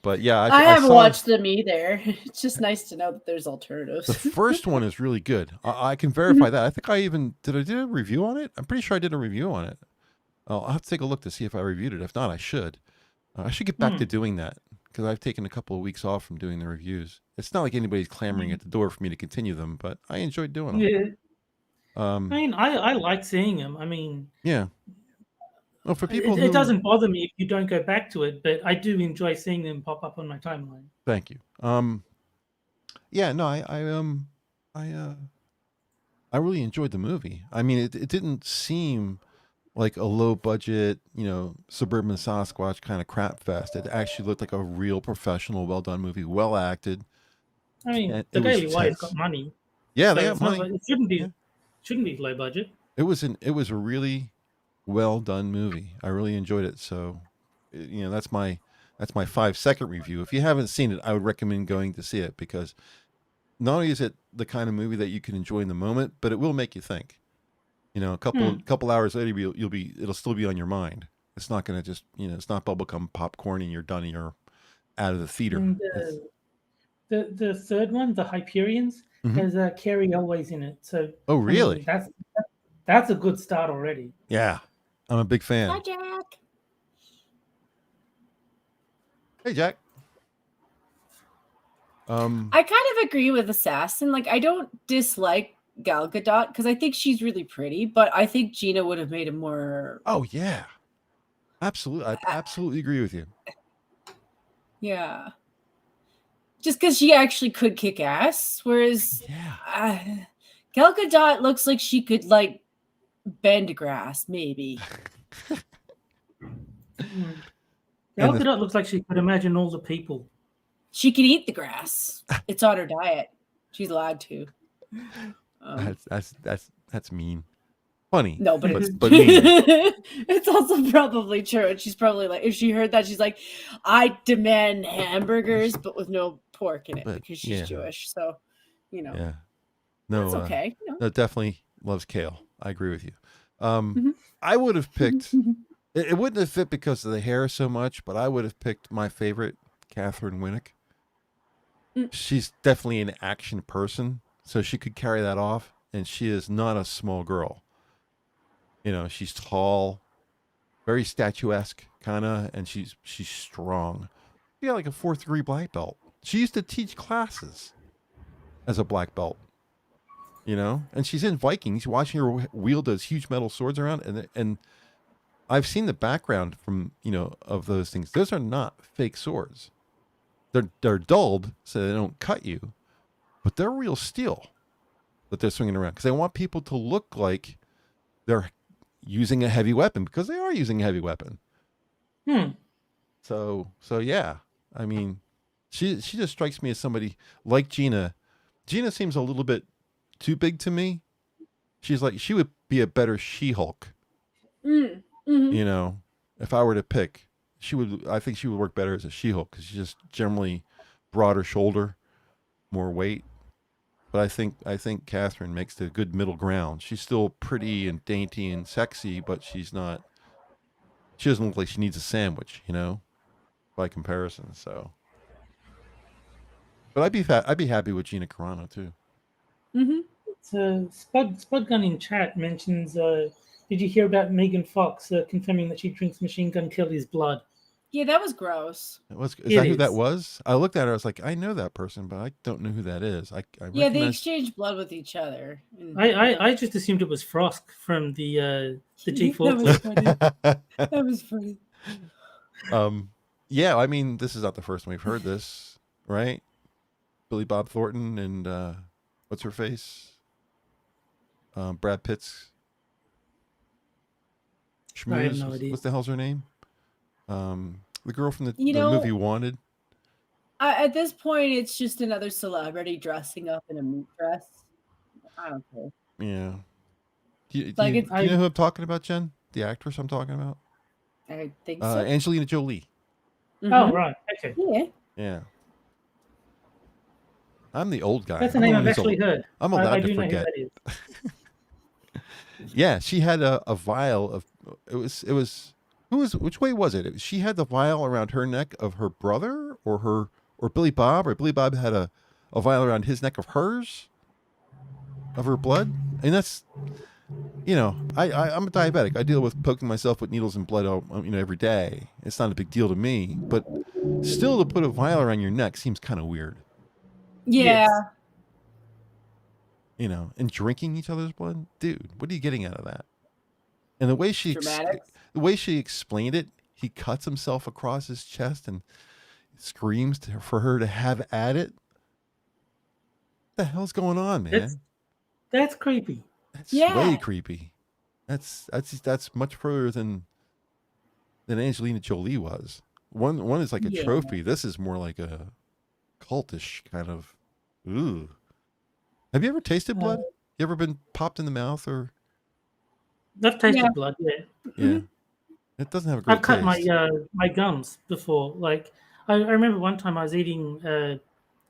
but yeah, I haven't watched them either. It's just nice to know that there's alternatives. The first one is really good. I can verify that. I think I did a review on it. I'm pretty sure I did a review on it. I'll have to take a look to see if I reviewed it. If not, I should. I should get back to doing that because I've taken a couple of weeks off from doing the reviews. It's not like anybody's clamoring at the door for me to continue them, but I enjoyed doing them. Yeah. I mean, I like seeing them. I mean, yeah. Well, for people, it doesn't bother me if you don't go back to it, but I do enjoy seeing them pop up on my timeline. Thank you. Yeah, no, I really enjoyed the movie. I mean, it didn't seem like a low budget, suburban Sasquatch kind of crap fest. It actually looked like a real professional, well done movie, well acted. I mean, And the it was Daily Wire's got tense. money, Yeah, so they got it's not money. like it shouldn't Yeah. be low budget. It was a really well done movie. I really enjoyed it. So, that's my 5-second review. If you haven't seen it, I would recommend going to see it because not only is it the kind of movie that you can enjoy in the moment, but it will make you think. A couple hours later, it'll still be on your mind. It's not going to just, it's not bubblegum popcorn and you're done and you're out of the theater. And the third one, the Hyperions, has Carrie Elways in it. So oh, really? I mean, that's a good start already. Yeah, I'm a big fan. Hi, Jack. Hey, Jack. I kind of agree with Assassin. Like, I don't dislike Gal Gadot because I think she's really pretty, but I think Gina would have made a more. Oh yeah, absolutely. I absolutely agree with you. Yeah. Just because she actually could kick ass, whereas Gal Gadot looks like she could like bend grass, maybe. Gal Gadot looks like she could imagine all the people. She can eat the grass. It's on her diet. She's allowed to. That's mean. Funny. No, but mean. It's also probably true. And she's probably like, if she heard that, she's like, I demand hamburgers, but with no pork in it because she's Jewish. So, Yeah. No, it's okay. No, definitely loves kale. I agree with you. I would have picked. It wouldn't have fit because of the hair so much, but I would have picked my favorite, Catherine Winnick. She's definitely an action person, so she could carry that off, and she is not a small girl. She's tall, very statuesque, kind of, and she's strong. She got like a 4th degree black belt. She used to teach classes as a black belt, and she's in Vikings, watching her wield those huge metal swords around, and I've seen the background from, of those things. Those are not fake swords. They're dulled so they don't cut you, but they're real steel that they're swinging around because they want people to look like they're using a heavy weapon because they are using a heavy weapon. So yeah, I mean, she just strikes me as somebody like Gina. Gina seems a little bit too big to me. She would be a better She-Hulk. If I were to pick, I think she would work better as a She-Hulk because she's just generally broader shoulder, more weight. But I think Catherine makes the good middle ground. She's still pretty and dainty and sexy, but she doesn't look like she needs a sandwich, by comparison. So, but I'd be happy with Gina Carano too. So Spud Gun in chat mentions, did you hear about Megan Fox confirming that she drinks Machine Gun Kelly's blood? Yeah, that was gross. Is that who that was? I looked at her. I was like, I know that person, but I don't know who that is. Yeah, they exchanged blood with each other. I just assumed it was Frosk from the G4. That was funny. Yeah, I mean, this is not the first time we've heard this, right? Billy Bob Thornton and what's her face? Brad Pitt's schmooze. I have no idea. What the hell's her name? The girl from the movie Wanted. At this point, it's just another celebrity dressing up in a meat dress. I don't care. Yeah. Do you know who I'm talking about, Jen? The actress I'm talking about? I think so. Angelina Jolie. Oh, right. Okay. Yeah. I'm the old guy. That's a name I've actually heard. I'm allowed to forget. Yeah, she had a vial of which way was it? She had the vial around her neck of her brother or Billy Bob, or Billy Bob had a vial around his neck of hers, of her blood. And that's, I'm a diabetic. I deal with poking myself with needles and blood, every day. It's not a big deal to me, but still to put a vial around your neck seems kind of weird. Yeah. Yes. And drinking each other's blood, dude, what are you getting out of that? And the way she explained it, he cuts himself across his chest and screams for her to have at it. What the hell's going on, man? That's creepy. That's Yeah. way creepy. That's much further than Angelina Jolie was. One is like a Yeah. trophy. This is more like a cultish kind of. Ooh. Have you ever tasted blood? You ever been popped in the mouth or? I've tasted Yeah. blood. Yeah, Yeah. It doesn't have a great I've cut taste. my gums before. Like I remember one time I was eating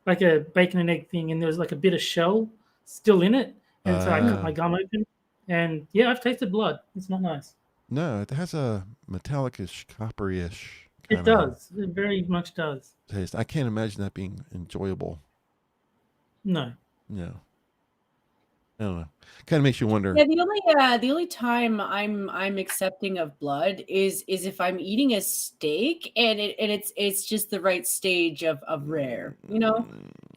like a bacon and egg thing, and there was like a bit of shell still in it, and so I cut my gum open, and yeah, I've tasted blood. It's not nice. No, it has a metallic-ish, coppery-ish It kind of does. It very much does. taste. I can't imagine that being enjoyable. No. No. I don't know. Kind of makes you wonder. Yeah, the only time I'm accepting of blood is if I'm eating a steak and it's just the right stage of rare, you know.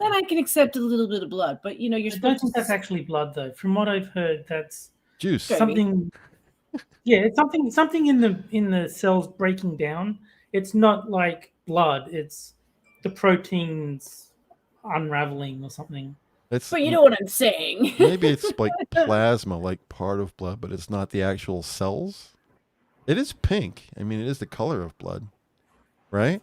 Then I can accept a little bit of blood, but you know, you're I don't supposed think to. that's actually blood, though. From what I've heard, that's Juice. something. Yeah, it's something in the cells breaking down. It's not like blood. It's the proteins unraveling or something. But you know what I'm saying. Maybe it's like plasma, like part of blood, but it's not the actual cells. It is pink. I mean, it is the color of blood, right?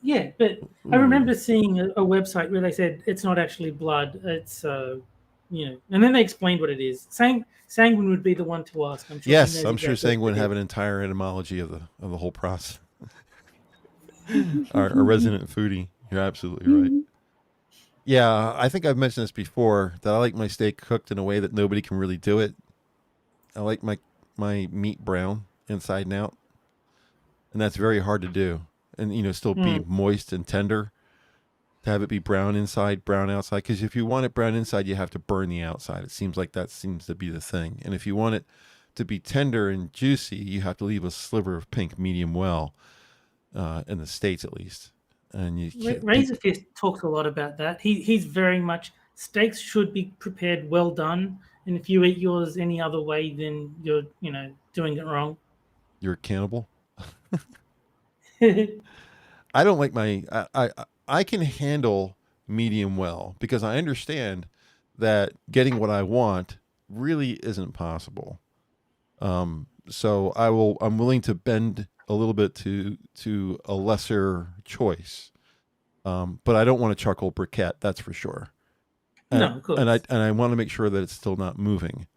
Yeah, but I remember seeing a website where they said it's not actually blood. It's you know, and then they explained what it is. Sanguine would be the one to ask. I'm sure yes, I'm sure Sanguine would have an entire etymology of the whole process. our resident foodie. You're absolutely right. Yeah, I think I've mentioned this before that I like my steak cooked in a way that nobody can really do it. I like my meat brown inside and out, and that's very hard to do. And you know, still be moist and tender. To have it be brown inside, brown outside. Because if you want it brown inside, you have to burn the outside. It seems like that seems to be the thing. And if you want it to be tender and juicy, you have to leave a sliver of pink medium well, in the States at least. And you Razorfist talks a lot about that. He's very much steaks should be prepared well done, and if you eat yours any other way, then you're doing it wrong. You're a cannibal. I don't like my. I can handle medium well because I understand that getting what I want really isn't possible. So I'm willing to bend a little bit to a lesser choice. But I don't want a charcoal briquette, that's for sure. And, no, of course. And I want to make sure that it's still not moving.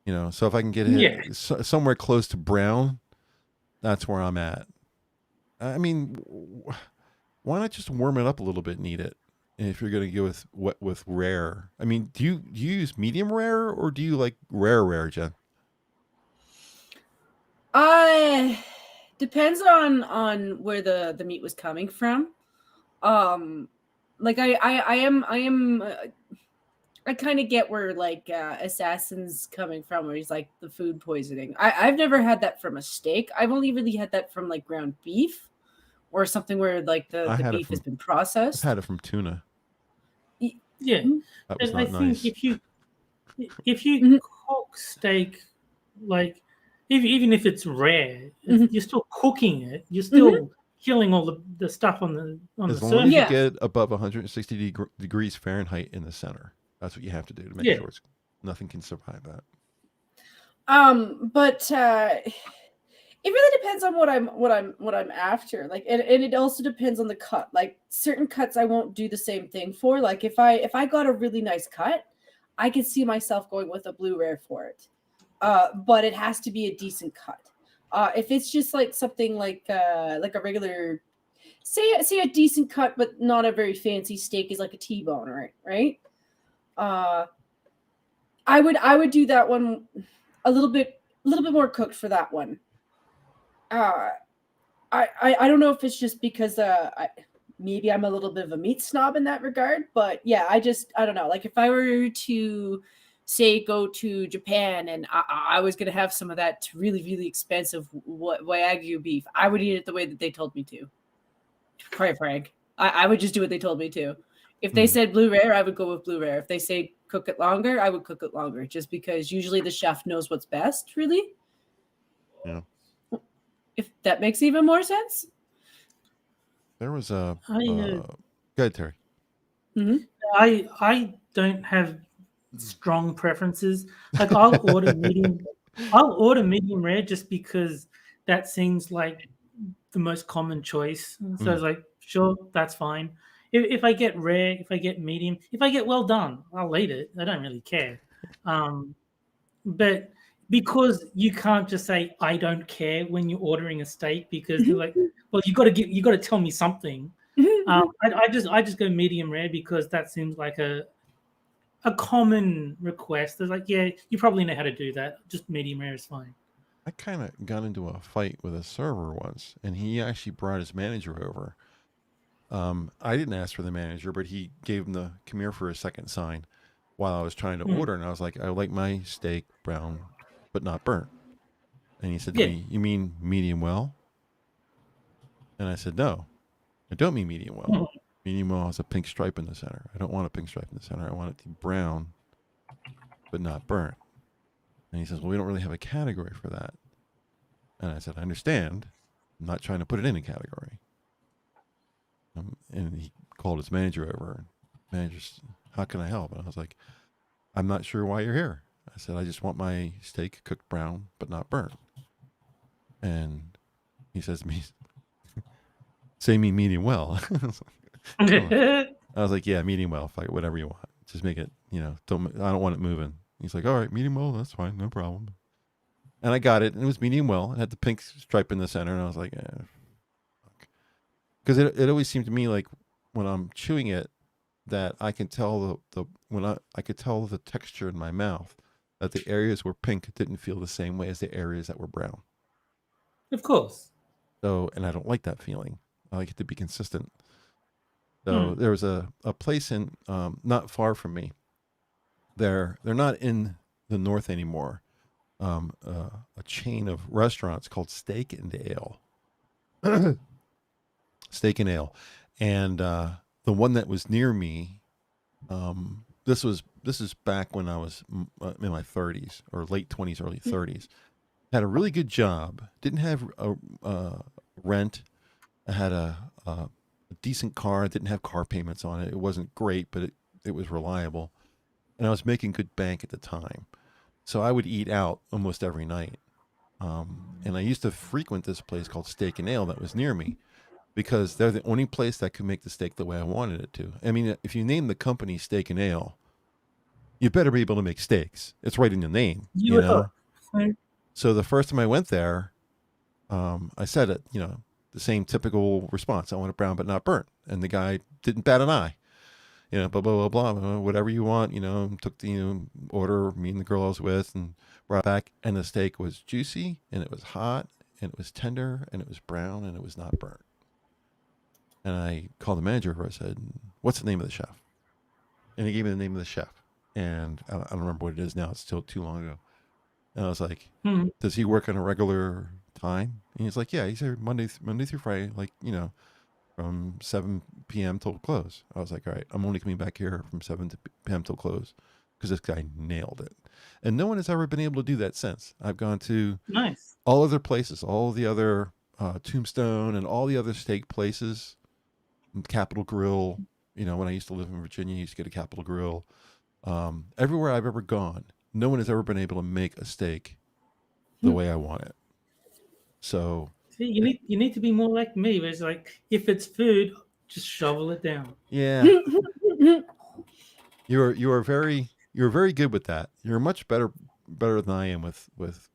You know, so if I can get it somewhere close to brown, that's where I'm at. I mean, why not just warm it up a little bit and eat it? If you're going to go with rare. I mean, do you use medium rare or do you like rare, Jen? Depends on where the meat was coming from. Like I kind of get where like Assassin's coming from, where he's like the food poisoning. I've never had that from a steak. I've only really had that from like ground beef or something where like the beef has been processed. I've had it from tuna. Yeah, that was I not nice. think if you cook steak, like even if it's rare, you're still cooking it. You're still killing all the stuff on the surface. As long as you get above 160 degrees Fahrenheit in the center, that's what you have to do to make sure nothing can survive that. But it really depends on what I'm after. Like, and it also depends on the cut. Like certain cuts, I won't do the same thing for. Like if I got a really nice cut, I could see myself going with a blue rare for it. But it has to be a decent cut. If it's just like something like a regular, say a decent cut, but not a very fancy steak is like a T-bone, right? I would do that one a little bit more cooked for that one. I don't know if it's just because maybe I'm a little bit of a meat snob in that regard, but yeah, I don't know. Like if I were to say go to Japan and I was going to have some of that really, really expensive Wagyu beef, I would eat it the way that they told me to. Quite frank, I would just do what they told me to. If they said blue rare, I would go with blue rare. If they say cook it longer, I would cook it longer, just because usually the chef knows what's best, really. Yeah. If that makes even more sense. There was go ahead, Terry. I don't have strong preferences. Like I'll order medium rare just because that seems like the most common choice. So it's like, sure, that's fine. If I get rare, if I get medium, if I get well done, I'll eat it. I don't really care. But because you can't just say I don't care when you're ordering a steak, because they're like, well, you got to tell me something. I just go medium rare because that seems like a common request. They're like, yeah, you probably know how to do that. Just medium rare is fine. I kind of got into a fight with a server once, and he actually brought his manager over. I didn't ask for the manager, but he gave him the come here for a second sign while I was trying to order, and I was like, I like my steak brown, but not burnt. And he said to me, you mean medium well? And I said, no, I don't mean medium well. Medium well has a pink stripe in the center. I don't want a pink stripe in the center. I want it to be brown, but not burnt. And he says, well, we don't really have a category for that. And I said, I understand. I'm not trying to put it in a category. And he called his manager over. Manager's, how can I help? And I was like, I'm not sure why you're here. I said, I just want my steak cooked brown, but not burnt. And he says to me, say me medium well. I was like, yeah, medium well, fight whatever you want. Just make it, I don't want it moving. He's like, all right, medium well, that's fine, no problem. And I got it, and it was medium well. It had the pink stripe in the center, and I was like, fuck. Because it always seemed to me like when I'm chewing it that I can tell I could tell the texture in my mouth that the areas where pink didn't feel the same way as the areas that were brown. Of course. So, and I don't like that feeling. I like it to be consistent. So there was a place in not far from me. They're not in the north anymore. A chain of restaurants called Steak and Ale. Steak and Ale, and the one that was near me. This is back when I was in my 30s or late 20s, early 30s. Had a really good job. Didn't have a rent. I had a decent car. Didn't have car payments on it. It wasn't great, but it was reliable. And I was making good bank at the time. So I would eat out almost every night. And I used to frequent this place called Steak and Ale that was near me because they're the only place that could make the steak the way I wanted it to. I mean, if you name the company Steak and Ale, you better be able to make steaks. It's right in the name, you know? So the first time I went there, I said it, the same typical response. I want it brown but not burnt. And the guy didn't bat an eye. Blah, blah, blah, blah, whatever you want, took the order, me and the girl I was with, and brought back. And the steak was juicy, and it was hot, and it was tender, and it was brown, and it was not burnt. And I called the manager over. I said, what's the name of the chef? And he gave me the name of the chef. And I don't remember what it is now. It's still too long ago. And I was like, does he work on a regular time? And he's like, yeah, he's here Monday through Friday, from 7 p.m. till close. I was like, all right, I'm only coming back here from 7 p.m. till close because this guy nailed it. And no one has ever been able to do that since. I've gone to all other places, all the other Tombstone and all the other steak places, Capitol Grill. When I used to live in Virginia, I used to get a Capitol Grill. Everywhere I've ever gone, no one has ever been able to make a steak the way I want it. So you need to be more like me. Where it's like, if it's food, just shovel it down. Yeah. You're very good with that. You're much better than I am with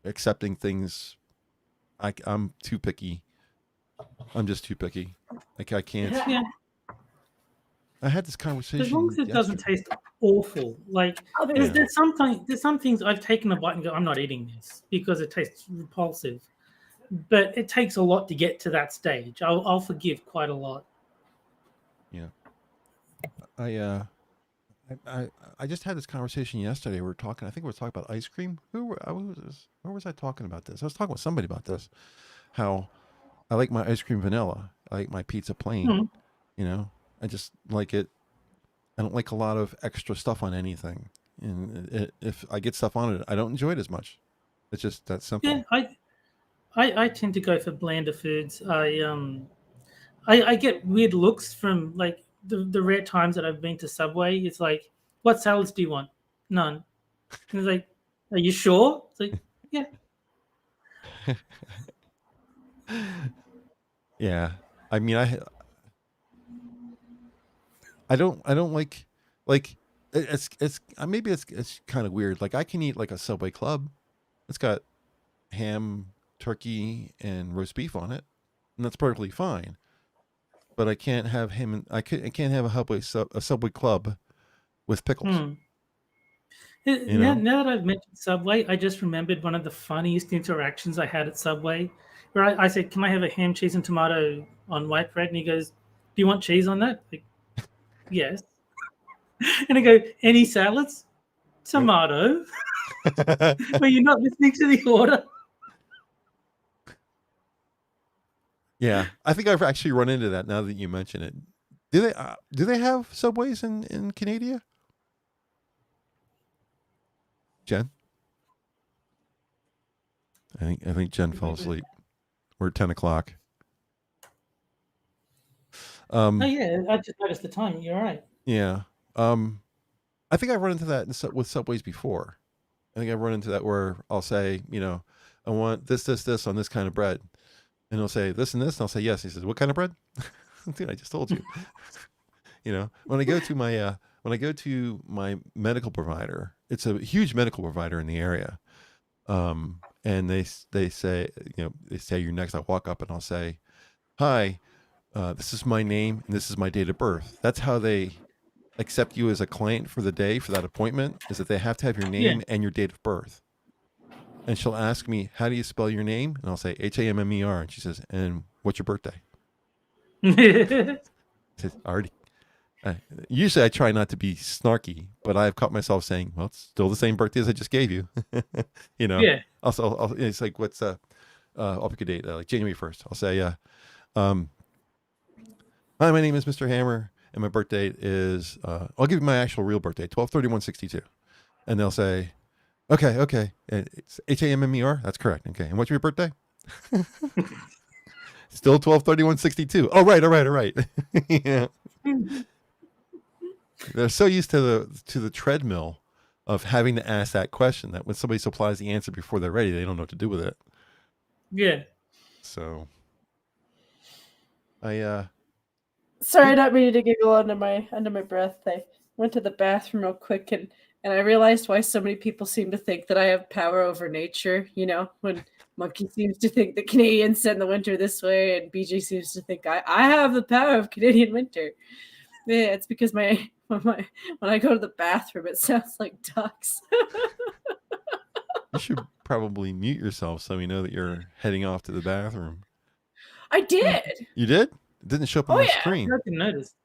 accepting things. I'm too picky. I'm just too picky. Like I can't. Yeah. I had this conversation. As long as it doesn't taste awful. Like there's some things I've taken a bite and go, I'm not eating this because it tastes repulsive. But it takes a lot to get to that stage. I'll forgive quite a lot. Yeah. I just had this conversation yesterday. We were talking. I think we were talking about ice cream. Where was I talking about this? I was talking with somebody about this. How I like my ice cream vanilla. I like my pizza plain. I just like it. I don't like a lot of extra stuff on anything. And if I get stuff on it, I don't enjoy it as much. It's just that simple. Yeah, I tend to go for blander foods. I get weird looks from like the rare times that I've been to Subway. It's like, what salads do you want? None. And it's like, are you sure? It's like, yeah. Yeah. I mean, I don't like it's maybe it's kind of weird. Like I can eat like a Subway club. It's got ham, turkey, and roast beef on it, and that's perfectly fine. But I can't have I can't have a Subway club with pickles. Hmm. You know? Now that I've mentioned Subway, I just remembered one of the funniest interactions I had at Subway, where I said, "Can I have a ham, cheese, and tomato on white bread?" And he goes, "Do you want cheese on that?" Like, yes. And I go, "Any salads?" Tomato. But you're not listening to the order. Yeah, I think I've actually run into that now that you mention it. Do they have Subways in Canada? Jen? I think Jen fell asleep. We're at 10 o'clock. Oh yeah, I just noticed the time. You're right. Yeah. I think I've run into that with Subways before. I think I've run into that where I'll say, I want this on this kind of bread. And he'll say this and this, and I'll say yes. He says, "What kind of bread?" Dude, I just told you. When I go to my medical provider, it's a huge medical provider in the area. And they say, you're next. I walk up and I'll say, "Hi, this is my name and this is my date of birth." That's how they accept you as a client for the day for that appointment, is that they have to have your name and your date of birth. And she'll ask me, "How do you spell your name?" And I'll say Hammer. And she says, "And what's your birthday?" I said, already. Usually I try not to be snarky, but I've caught myself saying, "Well, it's still the same birthday as I just gave you." Yeah. Also, it's like, what's I'll pick a date, like January 1st. I'll say, "Hi, my name is Mr. Hammer, and my birth date is I'll give you my actual real birthday, 12/31/62." And they'll say, Okay. And it's Hammer. That's correct. Okay. And what's your birthday? Still 12/31/62. Oh, right. Yeah. They're so used to the treadmill of having to ask that question that when somebody supplies the answer before they're ready, they don't know what to do with it. Yeah. So Sorry, not meaning to giggle under my breath. I went to the bathroom real quick and I realized why so many people seem to think that I have power over nature. When Monkey seems to think that Canadians send the winter this way, and BJ seems to think I have the power of Canadian winter. Yeah, it's because when I go to the bathroom, it sounds like ducks. you should probably mute yourself so we know that you're heading off to the bathroom. I did. You did? It didn't show up on my screen. I didn't notice.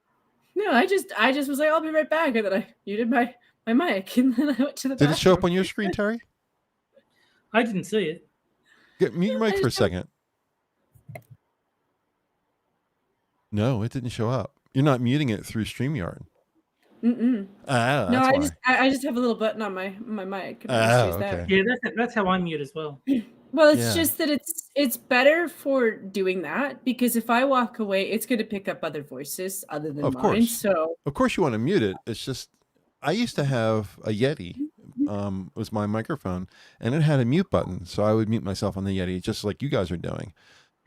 No, I just was like, I'll be right back, and then I muted my mic, and then I went to the bathroom. Did it show up on your screen, Terry? I didn't see it. Mute your mic for a second. No, it didn't show up. You're not muting it through StreamYard. No, That's why. I just have a little button on my mic. Okay. Yeah, that's how I mute as well. Well, it's just that it's better for doing that, because if I walk away, it's going to pick up other voices other than mine. Course. So of course you want to mute it. It's just I used to have a Yeti. Was my microphone, and it had a mute button, so I would mute myself on the Yeti, just like you guys are doing.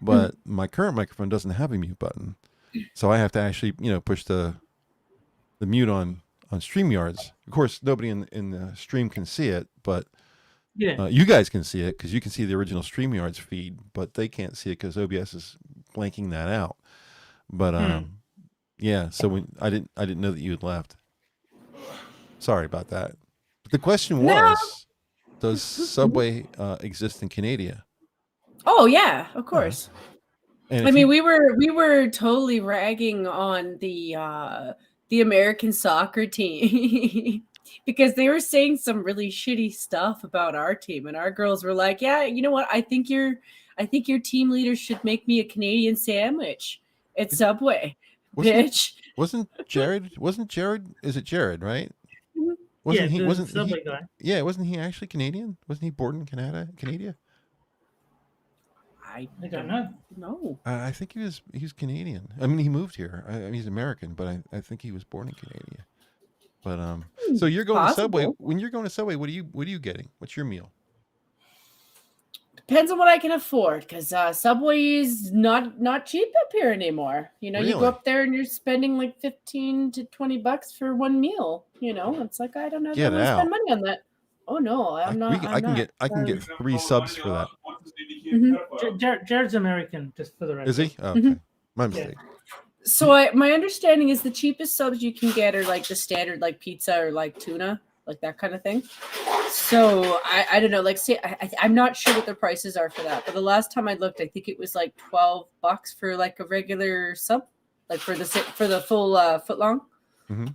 But my current microphone doesn't have a mute button, so I have to actually push the mute on StreamYards. Of course, nobody in the stream can see it, but you guys can see it because you can see the original StreamYards feed, but they can't see it because OBS is blanking that out. But so when I didn't know that you had left. Sorry about that. But the question was, does Subway exist in Canada? Oh yeah, of course. I mean, we were totally ragging on the American soccer team because they were saying some really shitty stuff about our team, and our girls were like, "Yeah, you know what? I think your team leader should make me a Canadian sandwich at Subway, bitch." Wasn't Jared? Is it Jared? Right? Wasn't Subway guy. Yeah, wasn't he actually Canadian? Wasn't he born in Canada? I don't know. No. I think he was Canadian. I mean, he moved here. I mean, he's American, but I think he was born in Canada. But so you're going to Subway. Possible. When you're going to Subway, what are you getting? What's your meal? Depends on what I can afford, because Subway is not cheap up here anymore. You know, you Really? go up there and you're spending like $15 to $20 for one meal. You know, it's like I don't know if I Get want to out. spend money on that. Oh no, I'm not. I can get 3 subs for that. Jared's American, just for the record. Is he? Oh, okay, my mistake. So my understanding is the cheapest subs you can get are like the standard, like pizza or like tuna, like that kind of thing. So I don't know, like say I'm not sure what the prices are for that, but the last time I looked, I think it was like $12 for like a regular sub, like for the full foot long. Mm-hmm.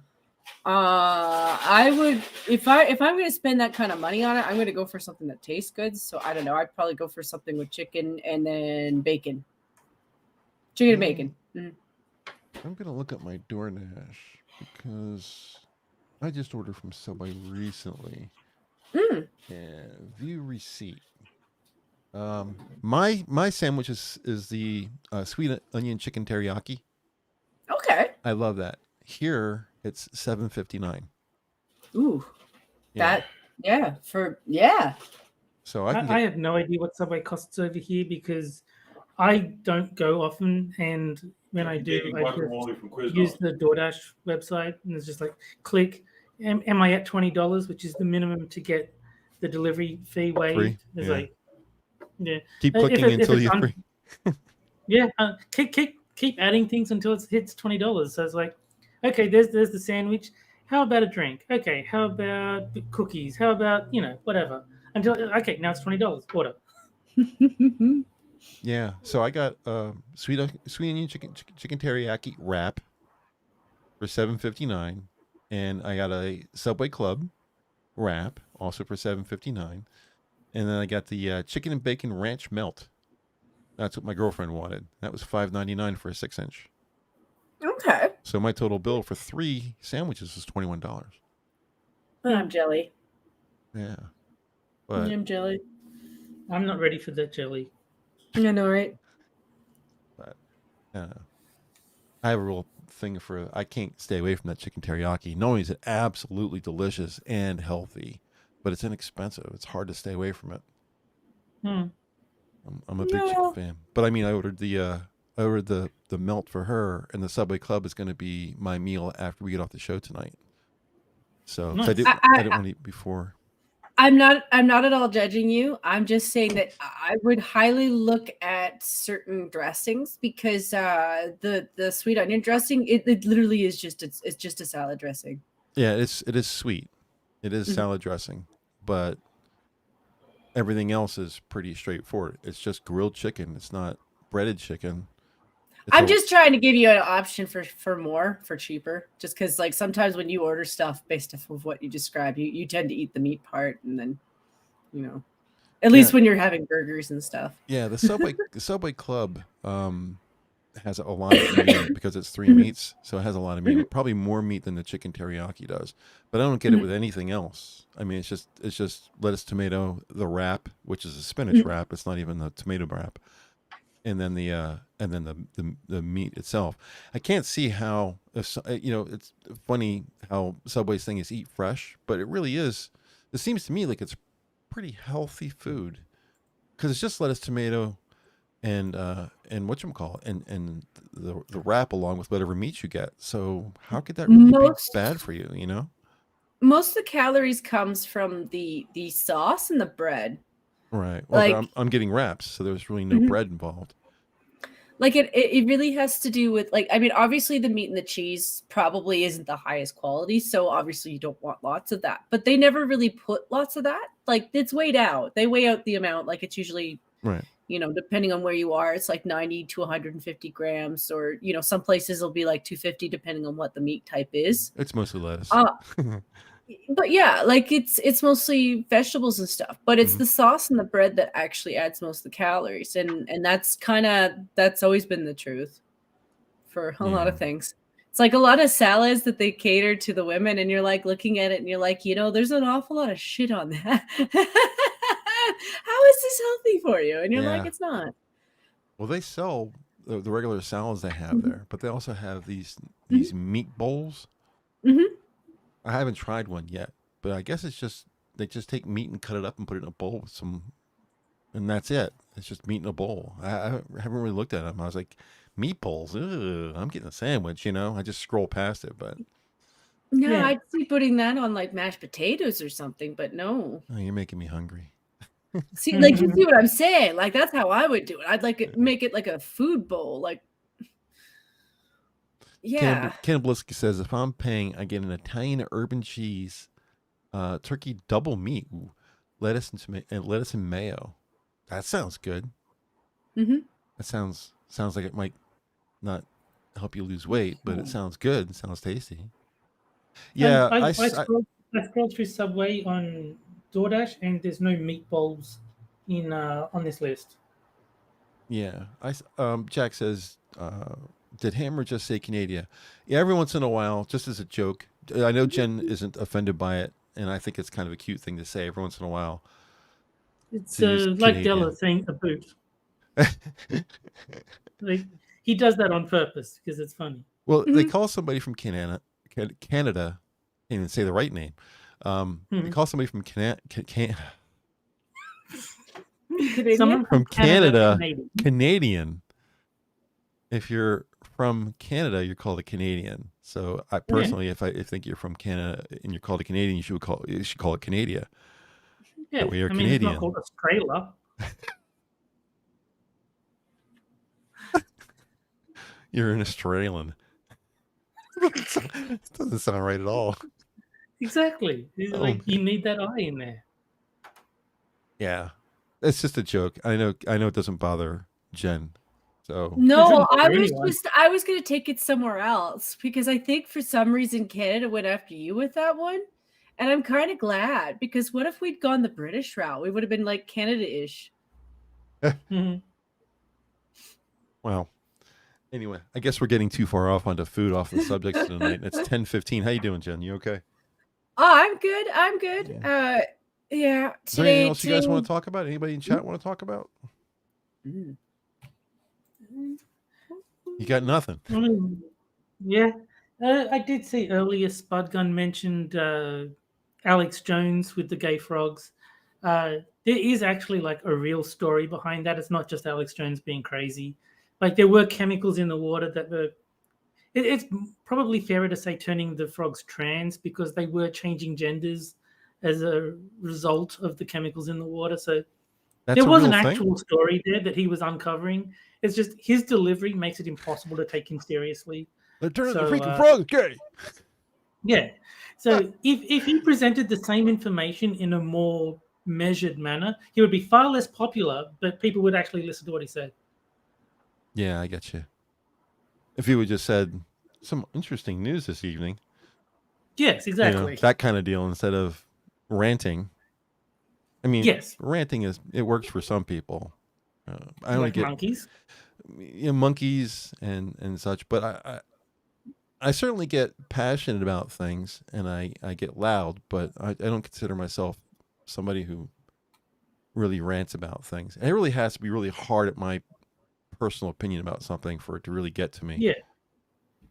I would if I'm going to spend that kind of money on it, I'm going to go for something that tastes good. So I don't know, I'd probably go for something with chicken and then bacon, chicken and bacon. Mm-hmm. I'm gonna look at my DoorDash because I just ordered from Subway recently. And view receipt. My sandwich is the sweet onion chicken teriyaki. Okay. I love that. Here it's $7.59. Ooh, Yeah. So I have no idea what Subway costs over here because I don't go often, and when I do, I just use the DoorDash website, and it's just like click. Am I at $20, which is the minimum to get the delivery fee waived? Free, It's yeah. like, yeah. Keep clicking until you're free. Yeah, keep adding things until it hits $20. So it's like, okay, there's the sandwich. How about a drink? Okay, how about the cookies? How about whatever? Until okay, now it's $20. Order. Yeah. So I got sweet onion chicken teriyaki wrap for $7.59, and I got a Subway Club wrap also for $7.59, and then I got the chicken and bacon ranch melt. That's what my girlfriend wanted. That was $5.99 for a 6-inch. Okay. So my total bill for 3 sandwiches was $21. I'm jelly. Yeah. But I'm jelly. I'm not ready for that jelly. I know, right? But I have a real thing for, I can't stay away from that chicken teriyaki. Not only is it absolutely delicious and healthy, but it's inexpensive. It's hard to stay away from it. I'm a big chicken fan. But I mean, I ordered the melt for her, and the Subway Club is going to be my meal after we get off the show tonight. So Nice. I didn't want to eat before. I'm not at all judging you. I'm just saying that I would highly look at certain dressings because the sweet onion dressing, it literally is just it's just a salad dressing. Yeah, it is sweet. It is salad dressing, but everything else is pretty straightforward. It's just grilled chicken. It's not breaded chicken. I'm just trying to give you an option for cheaper, just because like sometimes when you order stuff based off of what you describe, you tend to eat the meat part, and then at least when you're having burgers and stuff. Yeah, the Subway Club has a lot of meat because it's 3 meats, so it has a lot of meat. Probably more meat than the chicken teriyaki does, but I don't get it with anything else. I mean, it's just lettuce, tomato, the wrap, which is a spinach wrap. It's not even the tomato wrap. And then the meat itself. I can't see how it's funny how Subway's thing is eat fresh, but it really is. It seems to me like it's pretty healthy food because it's just lettuce, tomato, and whatchamacallit, and the wrap along with whatever meat you get. So how could that really be bad for you? Most of the calories comes from the sauce and the bread. Right. Well, I'm getting wraps, so there's really no bread involved. Like it really has to do with like, I mean, obviously the meat and the cheese probably isn't the highest quality, so obviously you don't want lots of that. But they never really put lots of that. Like it's weighed out. They weigh out the amount. Like it's usually right. Depending on where you are, it's like 90 to 150 grams, or some places will be like 250 depending on what the meat type is. It's mostly lettuce. But yeah, like it's mostly vegetables and stuff, but it's the sauce and the bread that actually adds most of the calories, and that's always been the truth for a lot of things. It's like a lot of salads that they cater to the women, and you're like looking at it and you're like, there's an awful lot of shit on that. How is this healthy for you? And you're like, it's not. Well, they sell the regular salads they have there, but they also have these meat bowls. I haven't tried one yet, but I guess it's just they just take meat and cut it up and put it in a bowl with some, and that's it. It's just meat in a bowl. I haven't really looked at them. I was like, meatballs. Ugh, I'm getting a sandwich. I just scroll past it, but No, Yeah. I'd see putting that on like mashed potatoes or something, but no. oh, you're making me hungry. See, like you see what I'm saying? Like that's how I would do it. I'd like it, make it like a food bowl. Like, yeah. Cannibalistic says, if I'm paying, I get an Italian urban cheese, turkey double meat, ooh, lettuce and mayo. That sounds good. Mm-hmm. That sounds like it might not help you lose weight, but it sounds good. It sounds tasty. Yeah, I scrolled through Subway on DoorDash, and there's no meatballs in on this list. yeah. Jack says, did Hammer just say Canada? Yeah, every once in a while, just as a joke. I know Jen isn't offended by it, and I think it's kind of a cute thing to say every once in a while. It's To use like Canadian. Della saying a boot. Like he does that on purpose because it's funny. Well, they call somebody from Canada. Can't even say the right name. They call somebody from Someone from Canada Canadian. Canadian. If you're from Canada, you're called a Canadian. So I personally, if I think you're from Canada and you're called a Canadian, you should call it Canada. Yeah, That way you're I mean, Canadian. it's not called Australia. You're an Australian. It doesn't sound right at all. Exactly. It's like you need that I in there. Yeah, it's just a joke. I know it doesn't bother Jen. So No, Doesn't bother anyone. I was gonna take it somewhere else because I think for some reason Canada went after you with that one. And I'm kind of glad because what if we'd gone the British route? We would have been like Canada-ish. Well, anyway, I guess we're getting too far off onto food off the subjects tonight. It's 10:15. How you doing, Jen? You okay? Oh, I'm good. I'm good. Yeah. Is there anything else you guys want to talk about? Anybody in chat want to talk about? You got nothing. Yeah. I did see earlier Spudgun mentioned Alex Jones with the gay frogs. There is actually like a real story behind that. It's not just Alex Jones being crazy. Like there were chemicals in the water that were. It's probably fairer to say turning the frogs trans because they were changing genders as a result of the chemicals in the water. So there was an actual story there that he was uncovering. It's just his delivery makes it impossible to take him seriously. They're turning the freaking frogs gay. Yeah. So if he presented the same information in a more measured manner, he would be far less popular, but people would actually listen to what he said. Yeah, I get you. If he would just said some interesting news this evening. Yes, exactly. That kind of deal instead of ranting. I mean, yes, ranting it works for some people. I only like get monkeys. Monkeys and such, but I certainly get passionate about things and I get loud, but I don't consider myself somebody who really rants about things. And it really has to be really hard at my personal opinion about something for it to really get to me. Yeah.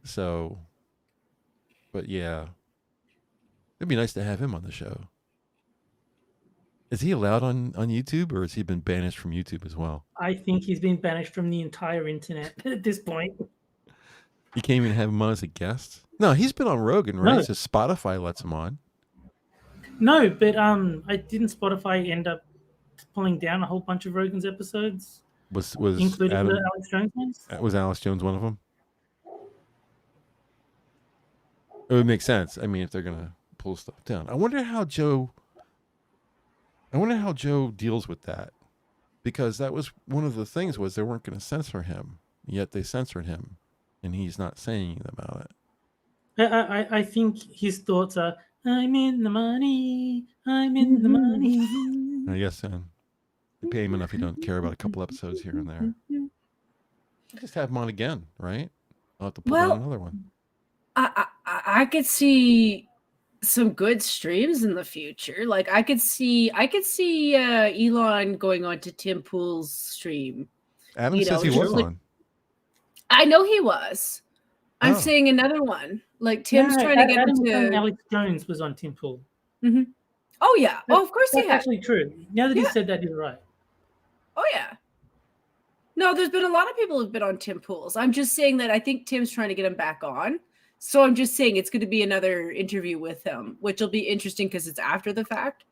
So, but yeah, it'd be nice to have him on the show. Is he allowed on YouTube or has he been banished from YouTube as well? I think he's been banished from the entire internet at this point. You can't even have him on as a guest? No, he's been on Rogan, right? No. So Spotify lets him on. No, but I didn't Spotify end up pulling down a whole bunch of Rogan's episodes? Was including Adam, the Alex Jones ones? Was Alex Jones one of them? It would make sense. I mean, if they're gonna pull stuff down, I wonder how Joe deals with that, because that was one of the things was they weren't going to censor him, yet they censored him, and he's not saying anything about it. I think his thoughts are, I'm in the money. I'm in the money. I guess they pay him enough. He don't care about a couple episodes here and there. Just have him on again, right? I'll have to put on another one. I could see some good streams in the future. Like I could see Elon going on to Tim Pool's stream. Adam says he was on. I know he was, I'm Oh. saying another one. Like Tim's trying to get Adam saying into. Alex Jones was on Tim Pool. Oh yeah. Oh, of course he That's has. actually true. Now that he Yeah. said that, you're right. Oh yeah. No, there's been a lot of people who've been on Tim Pool's. I'm just saying that I think Tim's trying to get him back on. So I'm just saying it's going to be another interview with him, which will be interesting because it's after the fact.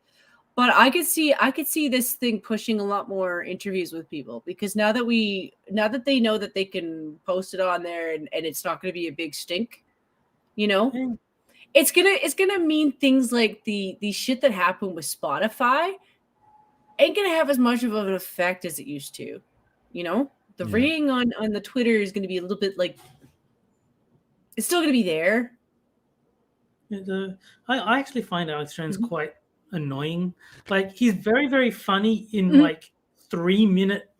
But I could see this thing pushing a lot more interviews with people, because now that they know that they can post it on there and it's not going to be a big stink, it's gonna mean things like the shit that happened with Spotify ain't gonna have as much of an effect as it used to. The ring on the Twitter is gonna be a little bit like, it's still gonna be there. I actually find Alex Jones quite annoying. Like, he's very, very funny in like 3-minute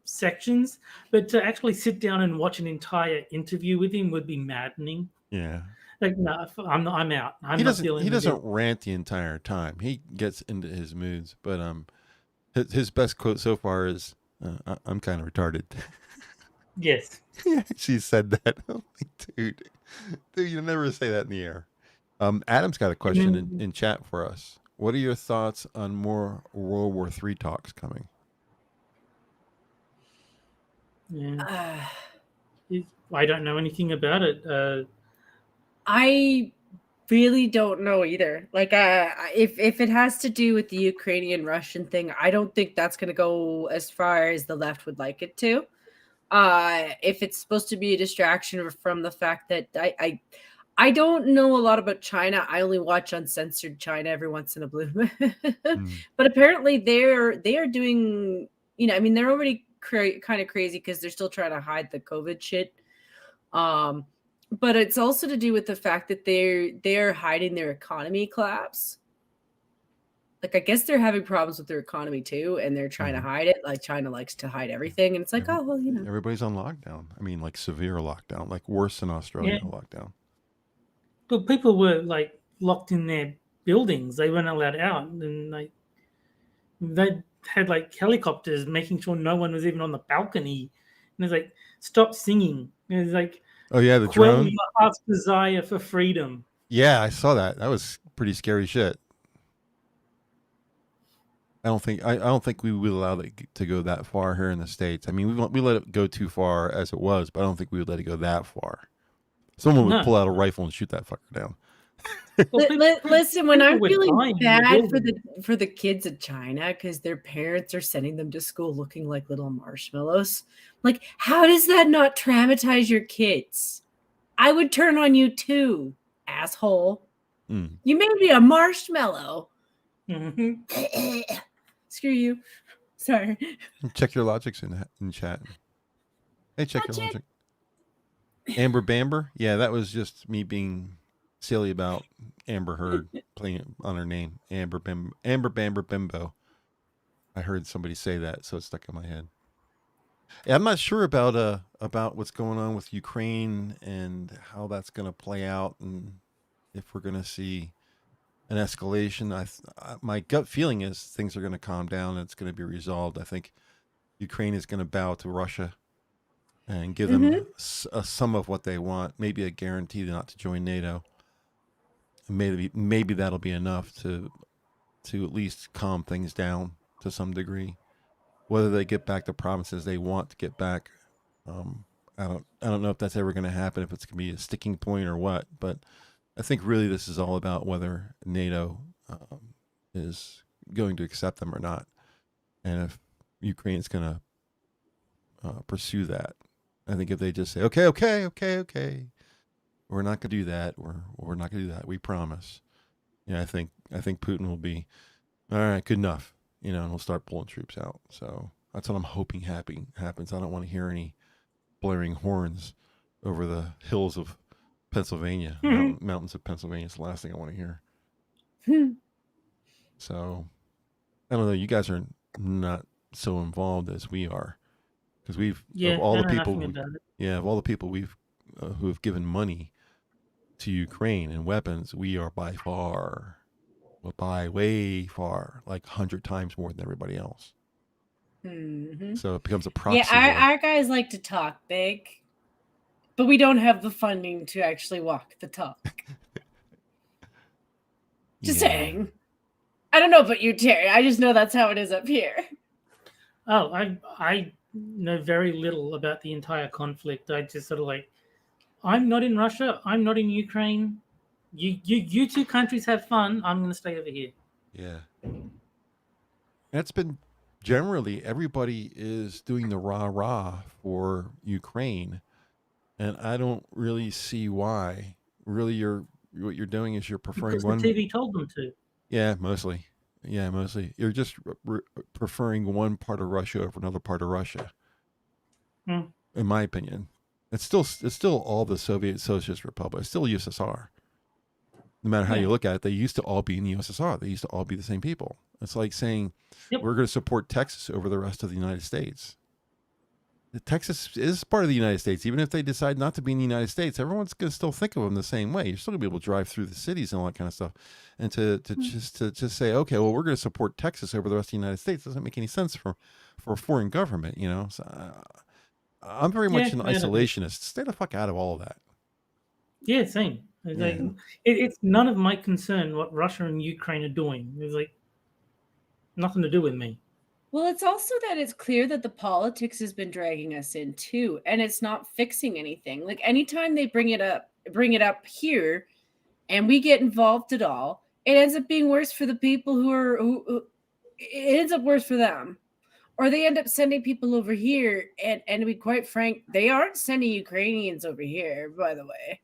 sections, but to actually sit down and watch an entire interview with him would be maddening. Yeah. Like, no, I'm out. He doesn't rant the entire time. He gets into his moods, but his best quote so far is, "I'm kind of retarded." Yes. Yeah, she said that. I'm like, dude, you never say that in the air. Adam's got a question in chat for us. What are your thoughts on more World War III talks coming? Yeah. I don't know anything about it. I really don't know either. Like, if it has to do with the Ukrainian-Russian thing, I don't think that's going to go as far as the left would like it to. If it's supposed to be a distraction from the fact that I don't know a lot about China. I only watch uncensored China every once in a blue moon. But apparently they are doing, they're already kind of crazy because they're still trying to hide the COVID shit. But it's also to do with the fact that they're hiding their economy collapse. Like, I guess they're having problems with their economy too, and they're trying to hide it. Like, China likes to hide everything, and it's like, everybody's on lockdown. I mean, like severe lockdown, like worse than Australia lockdown. But people were like locked in their buildings; they weren't allowed out, and they had like helicopters making sure no one was even on the balcony. And it's like, stop singing. And it's like, oh yeah, the quell drone. Your heart's desire for freedom. Yeah, I saw that. That was pretty scary shit. I don't think we would allow it to go that far here in the States. I mean, we let it go too far as it was, but I don't think we would let it go that far. Someone would pull out a rifle and shoot that fucker down. Listen, when I'm feeling bad for the kids in China because their parents are sending them to school looking like little marshmallows, like, how does that not traumatize your kids? I would turn on you too, asshole. You made me a marshmallow. Screw you. Sorry. Check your logics in chat. Hey, check your logic. Amber Bamber? Yeah, that was just me being silly about Amber Heard playing on her name. Amber Bamber Bimbo. I heard somebody say that, so it stuck in my head. Yeah, I'm not sure about what's going on with Ukraine and how that's going to play out, and if we're going to see an escalation. My gut feeling is things are going to calm down and it's going to be resolved. I think Ukraine is going to bow to Russia and give them some of what they want, maybe a guarantee not to join NATO. Maybe that'll be enough to at least calm things down to some degree. Whether they get back the provinces they want to get back, I don't know if that's ever going to happen, if it's going to be a sticking point or what, but I think really this is all about whether NATO is going to accept them or not, and if Ukraine is going to pursue that. I think if they just say, okay, we're not going to do that, we're not going to do that, we promise. Yeah, I think Putin will be, all right, good enough, and we'll start pulling troops out. So that's what I'm hoping happens. I don't want to hear any blaring horns over the hills of Pennsylvania, mountains of Pennsylvania. It's the last thing I want to hear. So, I don't know. You guys are not so involved as we are, because of all the people we've who have given money to Ukraine and weapons, we are by way far, like 100 times more than everybody else. So it becomes a proxy. Yeah, our guys like to talk big. but we don't have the funding to actually walk the talk. Just saying. I don't know about you, Terry. I just know that's how it is up here. Oh, I know very little about the entire conflict. I just sort of like, I'm not in Russia. I'm not in Ukraine. You two countries have fun. I'm going to stay over here. Yeah. That's been generally everybody is doing the rah-rah for Ukraine. And I don't really see why. Really, what you're doing is you're preferring Because the TV told them to. Yeah, mostly. Yeah, mostly. You're just preferring one part of Russia over another part of Russia. In my opinion, it's still all the Soviet Socialist Republics. It's still USSR. No matter how you look at it, they used to all be in the USSR. They used to all be the same people. It's like saying we're going to support Texas over the rest of the United States. Texas is part of the United States. Even if they decide not to be in the United States, everyone's going to still think of them the same way. You're still going to be able to drive through the cities and all that kind of stuff. And to just say, okay, well, we're going to support Texas over the rest of the United States doesn't make any sense for a foreign government, you know? So, I'm very much an isolationist. Stay the fuck out of all of that. Yeah, same. Like, it's none of my concern what Russia and Ukraine are doing. It's like nothing to do with me. Well, it's also that it's clear that the politics has been dragging us in too, and it's not fixing anything. Like anytime they bring it up here, and we get involved at all, it ends up being worse for the people who it ends up worse for them, or they end up sending people over here. And to be quite frank, they aren't sending Ukrainians over here. By the way,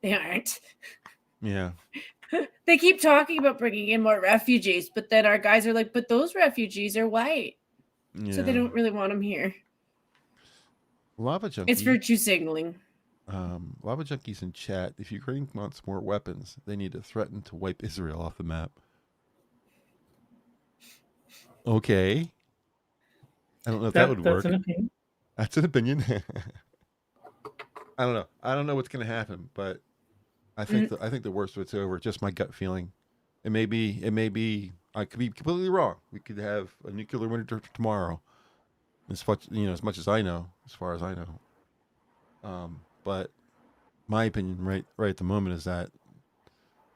they aren't. Yeah. They keep talking about bringing in more refugees, but then our guys are like, but those refugees are white. Yeah. So they don't really want them here. Lava Junkie. It's virtue signaling. Lava Junkie's in chat. If Ukraine wants more weapons, they need to threaten to wipe Israel off the map. Okay. I don't know if that would work. That's an opinion. That's an opinion. I don't know. I don't know what's going to happen, but I think the worst of it's over. Just my gut feeling. It may be. I could be completely wrong. We could have a nuclear winter tomorrow. As much as I know, as far as I know. But my opinion, right at the moment, is that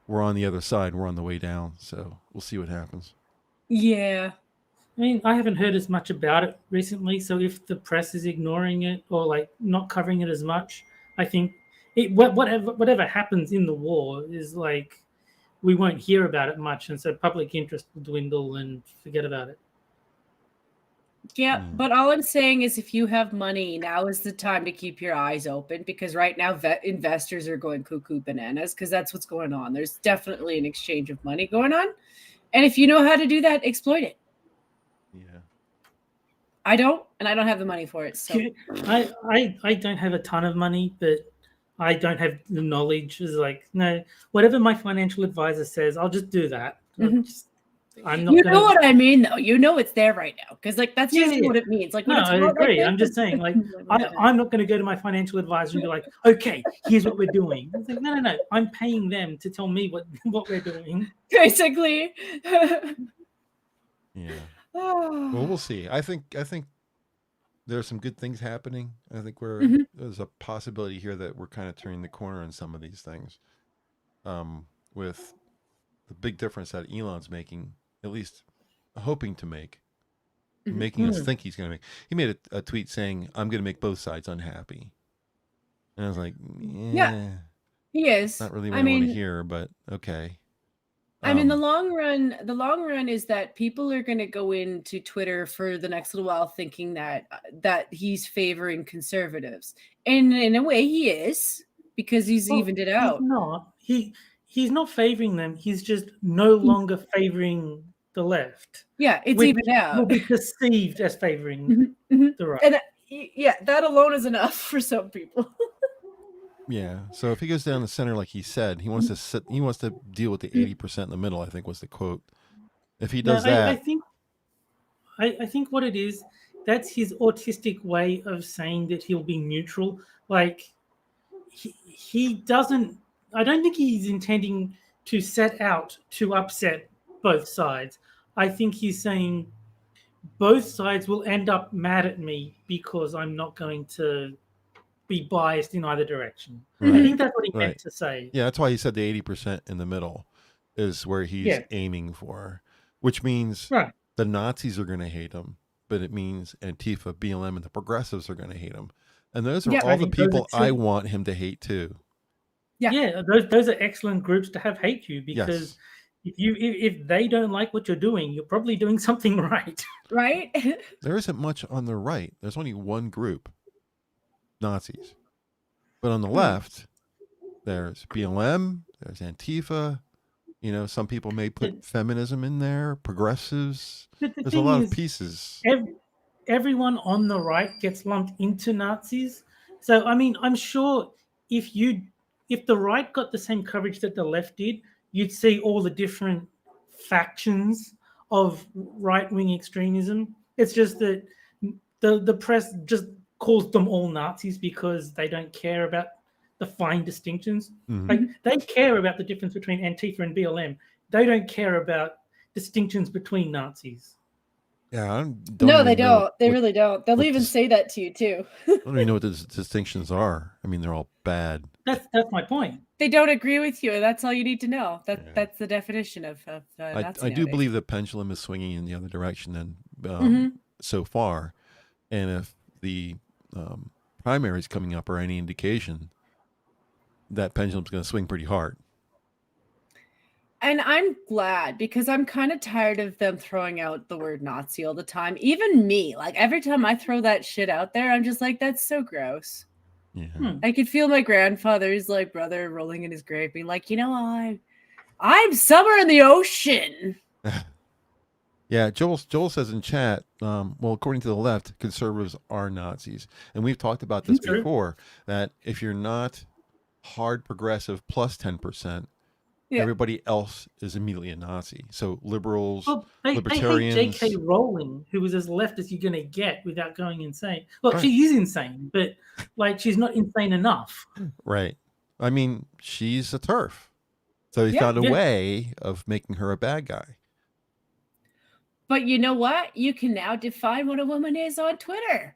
we're on the other side. We're on the way down. So we'll see what happens. Yeah. I mean, I haven't heard as much about it recently. So if the press is ignoring it or like not covering it as much, I think. Whatever happens in the war is like we won't hear about it much, and so public interest will dwindle and forget about it. Yeah, but all I'm saying is if you have money, now is the time to keep your eyes open, because right now investors are going cuckoo bananas because that's what's going on. There's definitely an exchange of money going on, and if you know how to do that, exploit it. Yeah. I don't have the money for it. So I don't have a ton of money, but I don't have the knowledge. Is like, no, whatever my financial advisor says, I'll just do that. I'm not. Know what I mean, though. You know it's there right now, because like that's just what it means. Like, no, I agree. I'm just saying, like, I'm not going to go to my financial advisor and be like, okay, here's what we're doing. It's like, no. I'm paying them to tell me what we're doing. Basically. Yeah. Well, we'll see. I think there's some good things happening. I think there's a possibility here that we're kind of turning the corner on some of these things. With the big difference that Elon's making, at least hoping to make, making us think he's going to make. He made a tweet saying, "I'm going to make both sides unhappy," and I was like, "Yeah, he is." Not really what I want to hear, but okay. I mean, the long run is that people are going to go into Twitter for the next little while thinking that he's favoring conservatives, and in a way, he is, because he's evened it out. He's not favoring them. He's just no longer favoring the left. Yeah, it's evened out. Will be perceived as favoring the right. And that alone is enough for some people. Yeah. So if he goes down the center, like he said, he wants to deal with the 80% in the middle, I think was the quote. If he does that, I think what it is, that's his autistic way of saying that he'll be neutral. Like he doesn't. I don't think he's intending to set out to upset both sides. I think he's saying both sides will end up mad at me because I'm not going to be biased in either direction. I Right. think that's what he Right. meant to say. Yeah, that's why he said the 80% in the middle is where he's aiming for, which means Right. the Nazis are going to hate him, but it means Antifa, BLM, and the progressives are going to hate him. And those are Yeah. all I the think those are people I two- want him to hate too. Yeah, those are excellent groups to have hate you, because if they don't like what you're doing, you're probably doing something right. Right? There isn't much on the right. There's only one group, Nazis. But on the left, there's BLM, there's Antifa. You know, some people may put feminism in there, progressives. But the There's a thing lot is, of pieces. everyone on the right gets lumped into Nazis. So I mean, I'm sure if the right got the same coverage that the left did, you'd see all the different factions of right-wing extremism. It's just that the press just calls them all Nazis because they don't care about the fine distinctions. Like, they care about the difference between Antifa and BLM. They don't care about distinctions between Nazis. Yeah, I don't No, they even know don't. They what- really don't. They'll what even dis- say that to you too. I don't even know what the distinctions are. I mean, they're all bad. That's my point. They don't agree with you, and that's all you need to know. Yeah. That's the definition of I Nazi do nowadays. believe the pendulum is swinging in the other direction then Mhm. so far. And if the primaries coming up are any indication, that pendulum's going to swing pretty hard. And I'm glad, because I'm kind of tired of them throwing out the word Nazi all the time. Even me, like every time I throw that shit out there, I'm just like, that's so gross. Yeah. I could feel my grandfather's like brother rolling in his grave, being like, you know, I'm somewhere in the ocean. Yeah, Joel says in chat, well, according to the left, conservatives are Nazis. And we've talked about this True. before, that if you're not hard progressive plus 10%, Yeah. everybody else is immediately a Nazi. So liberals, Well, they hate libertarians. J.K. Rowling, who was as left as you're going to get without going insane. Well, Right. she is insane, but like, she's not insane enough. Right. I mean, she's a TERF. So he Yeah. found a Yeah. way of making her a bad guy. But you know what? You can now define what a woman is on Twitter.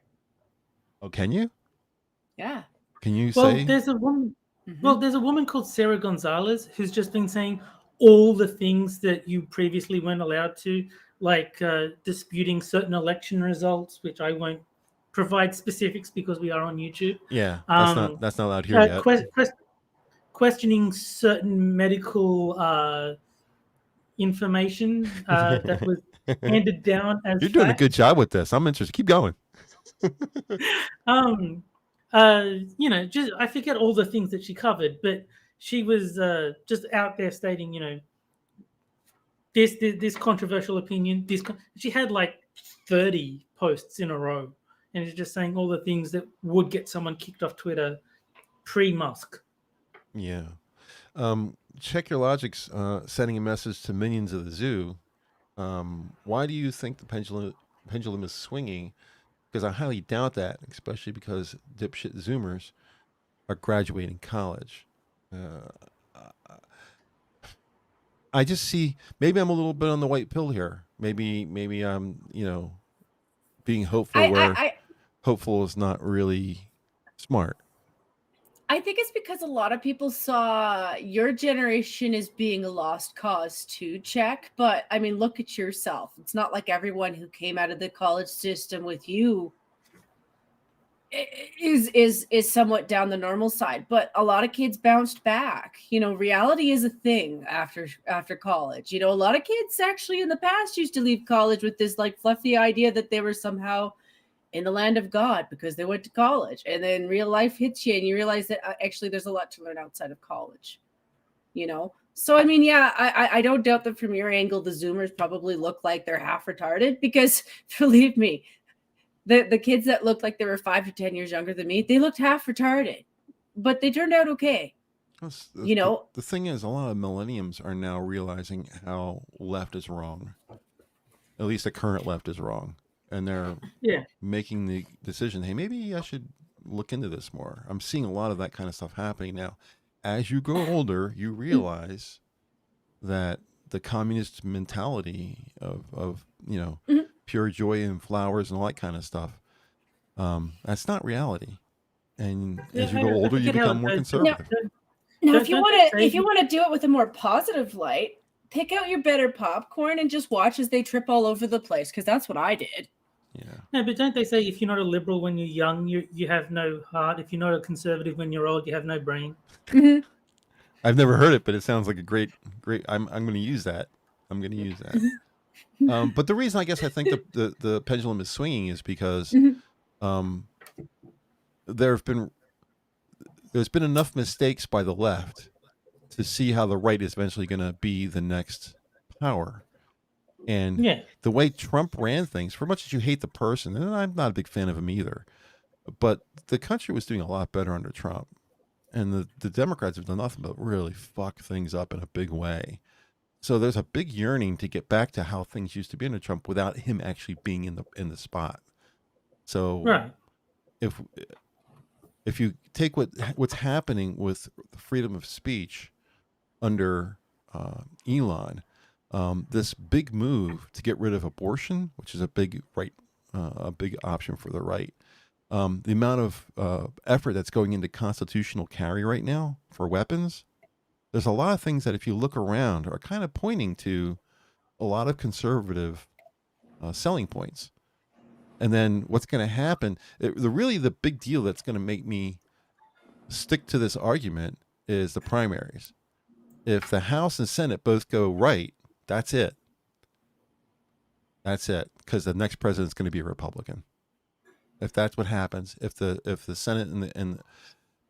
Oh, can you? Yeah. Can you Well, say? there's a woman. Mhm. Well, there's a woman called Sarah Gonzalez who's just been saying all the things that you previously weren't allowed to, like disputing certain election results, which I won't provide specifics because we are on YouTube. Yeah, Um, that's not allowed here yet. Questioning certain medical information that was handed down as You're doing a fact. good job with this. I'm interested. Keep going. You know, just I forget all the things that she covered, but she was just out there stating, you know, this controversial opinion. She had like 30 posts in a row, and it's just saying all the things that would get someone kicked off Twitter pre-Musk. Yeah. Check your logics. Sending a message to minions of the zoo. Why do you think the pendulum is swinging? Because I highly doubt that, especially because dipshit Zoomers are graduating college. I just see, maybe I'm a little bit on the white pill here. Maybe I'm, being hopeful where hopeful is not really smart. I think it's because a lot of people saw your generation as being a lost cause too, Check. But I mean, look at yourself. It's not like everyone who came out of the college system with you is somewhat down the normal side. But a lot of kids bounced back. You know, reality is a thing after college. You know, a lot of kids actually in the past used to leave college with this like fluffy idea that they were somehow in the land of God because they went to college, and then real life hits you and you realize that actually there's a lot to learn outside of college, you know? So, I mean, yeah, I don't doubt that from your angle, the Zoomers probably look like they're half retarded because believe me, the kids that looked like they were 5 to 10 years younger than me, they looked half retarded, but they turned out okay. The thing is, a lot of millenniums are now realizing how left is wrong. At least the current left is wrong. And they're making the decision, hey, maybe I should look into this more. I'm seeing a lot of that kind of stuff happening now. As you grow older, you realize that the communist mentality of pure joy and flowers and all that kind of stuff, that's not reality. and Yeah, as you go older, you forget how become it more goes. conservative. Now, Don't- if you don't want they to, if say- you want to do it with a more positive light, pick out your better popcorn and just watch as they trip all over the place. Because that's what I did. Yeah. No, but don't they say if you're not a liberal when you're young, you have no heart? If you're not a conservative when you're old, you have no brain. Mhm. I've never heard it, but it sounds like a great. I'm going to use that. I'm going to use that. But the reason I guess I think the pendulum is swinging is because Mhm. there's been enough mistakes by the left to see how the right is eventually going to be the next power. And Yeah. the way Trump ran things, for much as you hate the person, and I'm not a big fan of him either, but the country was doing a lot better under Trump. And the Democrats have done nothing but really fuck things up in a big way. So there's a big yearning to get back to how things used to be under Trump without him actually being in the spot. So Right. if you take what's happening with the freedom of speech under Elon, this big move to get rid of abortion, which is a big option for the right. The amount of effort that's going into constitutional carry right now for weapons, there's a lot of things that if you look around are kind of pointing to a lot of conservative selling points. And then what's going to happen, the big deal that's going to make me stick to this argument is the primaries. If the House and Senate both go right, that's it. That's it, because the next president's going to be a Republican. If that's what happens, if the Senate and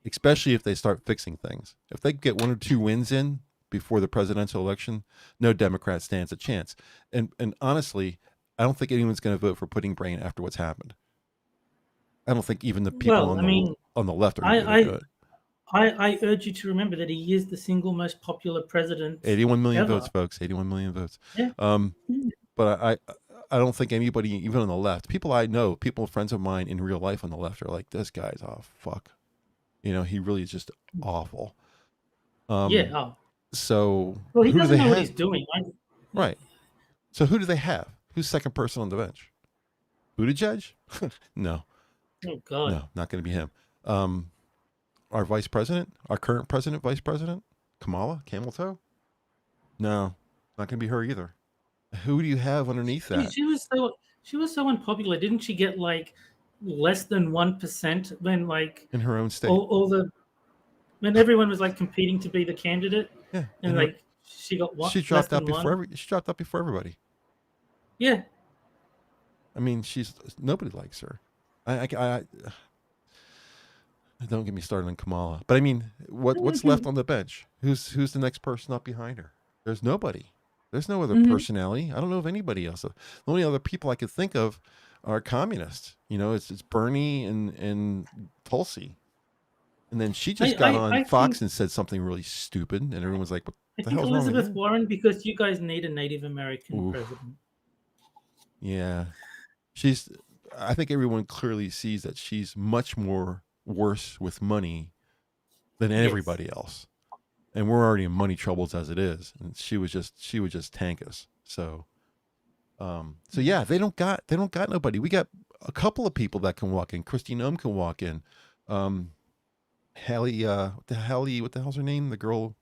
especially if they start fixing things, if they get 1 or 2 wins in before the presidential election, no Democrat stands a chance. And honestly, I don't think anyone's going to vote for putting brain after what's happened. I don't think even the people on the left are going to do it. I urge you to remember that he is the single most popular president. 81 million ever. votes, folks. 81 million votes. Yeah. But I don't think anybody, even on the left, people I know, friends of mine in real life on the left are like, this guy's fuck. He really is just awful. So well, he who doesn't do they know what have? he's doing. Right. So who do they have? Who's second person on the bench? Buttigieg? No. Oh God. No, not going to be him. Our vice president, our current president, vice president, Kamala Camel Toe? No, not going to be her either. Who do you have underneath that? She was so unpopular. Didn't she get like less than 1% when like In her own state? When everyone was like competing to be the candidate? Yeah, and like she got what? She dropped out before she dropped out before everybody. Yeah. I mean, nobody likes her. I don't get me started on Kamala. But I mean, what's left on the bench? Who's the next person up behind her? There's nobody. There's no other personality. I don't know of anybody else. The only other people I could think of are communists. It's Bernie and Tulsi. And then she just got on Fox and said something really stupid, and everyone was like, "What the hell's wrong with Elizabeth you?" Warren, because you guys need a Native American president. Yeah, I think everyone clearly sees that she's much more worse with money than everybody else, and we're already in money troubles as it is. And she would just tank us. So yeah, they don't got nobody. We got a couple of people that can walk in. Christine Ohm can walk in. Hallie, what the hell's her name? The girl,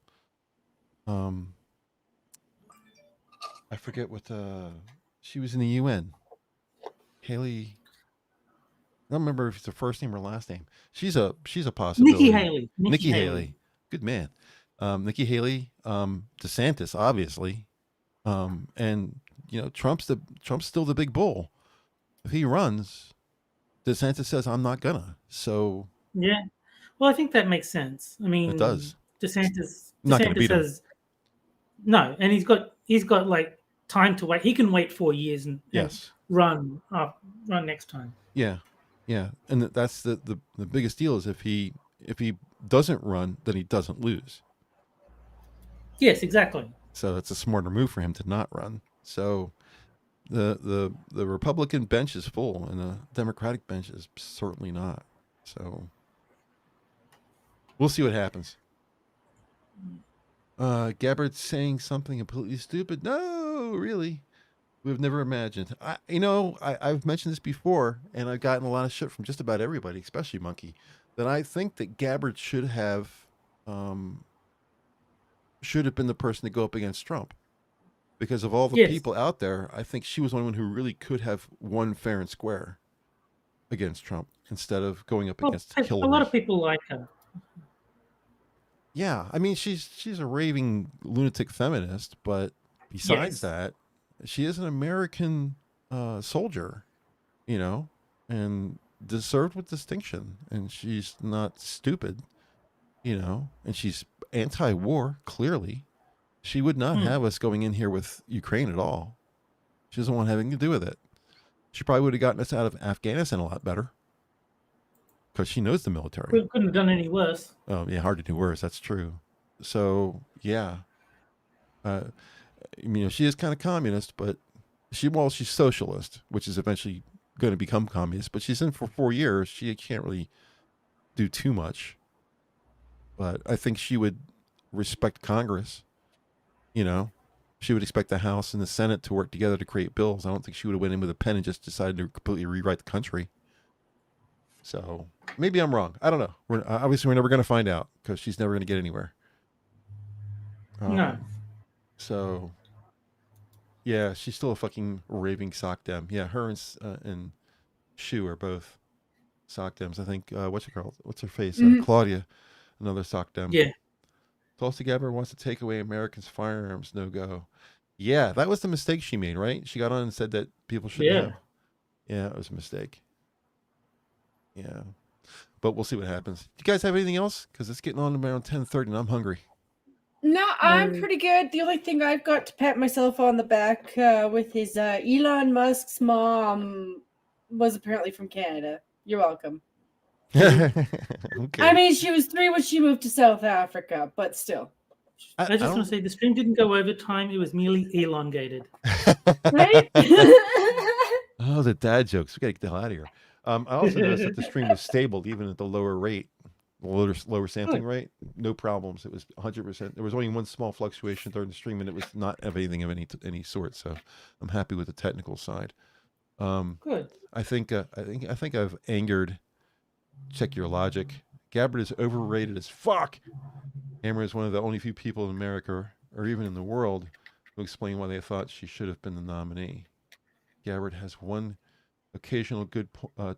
I forget what she was in the UN. Haley, I don't remember if it's her first name or last name. She's a possibility. Nikki Haley. Good man. Nikki Haley, DeSantis, obviously. And Trump's still the big bull. If he runs, DeSantis says I'm not gonna. So yeah. Well, I think that makes sense. I mean, it does. DeSantis Not gonna beat him. No, and he's got like time to wait. He can wait 4 years and run next time. Yeah, and that's the biggest deal is if he doesn't run, then he doesn't lose. Yes, exactly. So it's a smarter move for him to not run. So the Republican bench is full, and the Democratic bench is certainly not. So we'll see what happens. Gabbard's saying something completely stupid. No, really. We've never imagined. I've mentioned this before, and I've gotten a lot of shit from just about everybody, especially Monkey. then I think that Gabbard should have been the person to go up against Trump. Because of all the Yes. people out there, I think she was the one who really could have won fair and square against Trump instead of going up Well, against a Hillary. lot of people like her. Yeah, I mean, she's a raving lunatic feminist, but besides Yes. that, she is an American soldier, you know, and served with distinction. And she's not stupid, you know, and she's anti-war, clearly. She would not have us going in here with Ukraine at all. She doesn't want anything to do with it. She probably would have gotten us out of Afghanistan a lot better because she knows the military. We couldn't have done any worse. Oh, yeah, hard to do worse. That's true. So, yeah. You know, she is kind of communist, but she's socialist, which is eventually going to become communist. But she's in for 4 years. She can't really do too much. But I think she would respect Congress. You know, she would expect the House and the Senate to work together to create bills. I don't think she would have went in with a pen and just decided to completely rewrite the country. So maybe I'm wrong. I don't know. Obviously, we're never going to find out because she's never going to get anywhere. No. So, yeah, she's still a fucking raving sock dem. Yeah, her and Shu are both sock dems. I think, what's her face? Claudia, another sock dem. Yeah. Tulsi Gabbard wants to take away Americans' firearms. No go. Yeah, that was the mistake she made, right? She got on and said that people shouldn't have. Yeah, it was a mistake. Yeah. But we'll see what happens. Do you guys have anything else? Because it's getting on around 10:30 and I'm hungry. No, I'm pretty good. The only thing I've got to pat myself on the back with is Elon Musk's mom was apparently from Canada. You're welcome. Okay. I mean, she was 3 when she moved to South Africa, but still. I just want to say the stream didn't go over time. It was merely elongated. Right? Oh, the dad jokes. We got to get the hell out of here. I also noticed that the stream was stable even at the lower rate, lower sampling rate. No problems. It was 100%. There was only one small fluctuation during the stream, and it was not of anything of any sort. So I'm happy with the technical side. Good. I think I've angered. Check your logic. Gabbard is overrated as fuck. Hammer is one of the only few people in America, or even in the world, who explain why they thought she should have been the nominee. Gabbard has one occasional good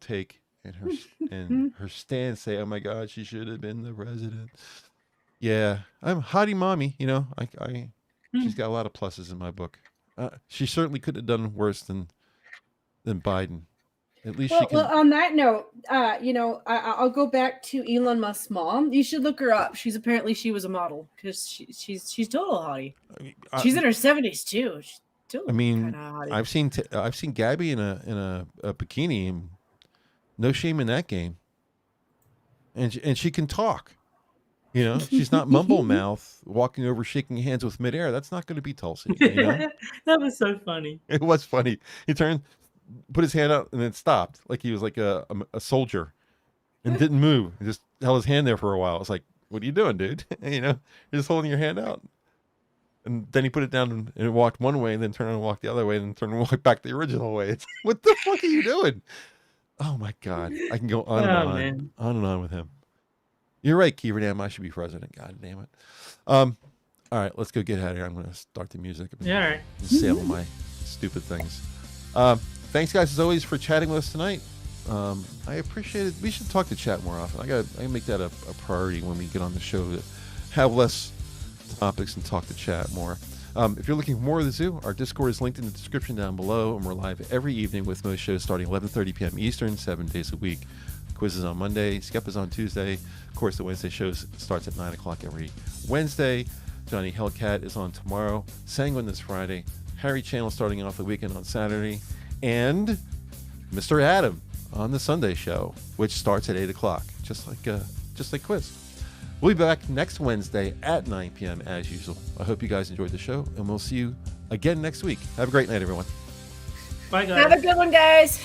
take, and her stands say, "Oh my God, she should have been the president." Yeah, I'm hottie mommy. You know, she's got a lot of pluses in my book. She certainly could have done worse than Biden. At least she can. Well, on that note, you know, I'll go back to Elon Musk's mom. You should look her up. She was a model because she's total hottie. She's in her 70s too. She's still kinda hottie. I've seen Gabby in a bikini, and no shame in that game. And she can talk. You know, she's not mumble mouth walking over shaking hands with midair. That's not going to be Tulsi. You know? That was so funny. It was funny. He turned, put his hand out, and then stopped like he was like a soldier, and didn't move. He just held his hand there for a while. It's like, what are you doing, dude? You know, you're just holding your hand out. And then he put it down and walked one way, and then turned and walked the other way, and then turned and walked back the original way. It's like, what the fuck are you doing? Oh my God, I can go on and on with him. You're right, Kiever. Damn, I should be president. God damn it. All right, let's go get out of here. I'm going to start the music. Yeah, all right. Say all my stupid things. Thanks, guys, as always, for chatting with us tonight. I appreciate it. We should talk to chat more often. I gotta make that a priority when we get on the show to have less topics and talk to chat more. If you're looking for more of the Zoo, our Discord is linked in the description down below, and we're live every evening with most shows starting 11:30 p.m. Eastern, 7 days a week. Quiz is on Monday, Skep is on Tuesday. Of course, the Wednesday show starts at 9 o'clock every Wednesday. Johnny Hellcat is on tomorrow. Sanguine this Friday. Harry Channel starting off the weekend on Saturday. And Mr. Adam on the Sunday show, which starts at 8 o'clock, just like Quiz. We'll be back next Wednesday at 9 p.m. as usual. I hope you guys enjoyed the show, and we'll see you again next week. Have a great night, everyone. Bye, guys. Have a good one, guys.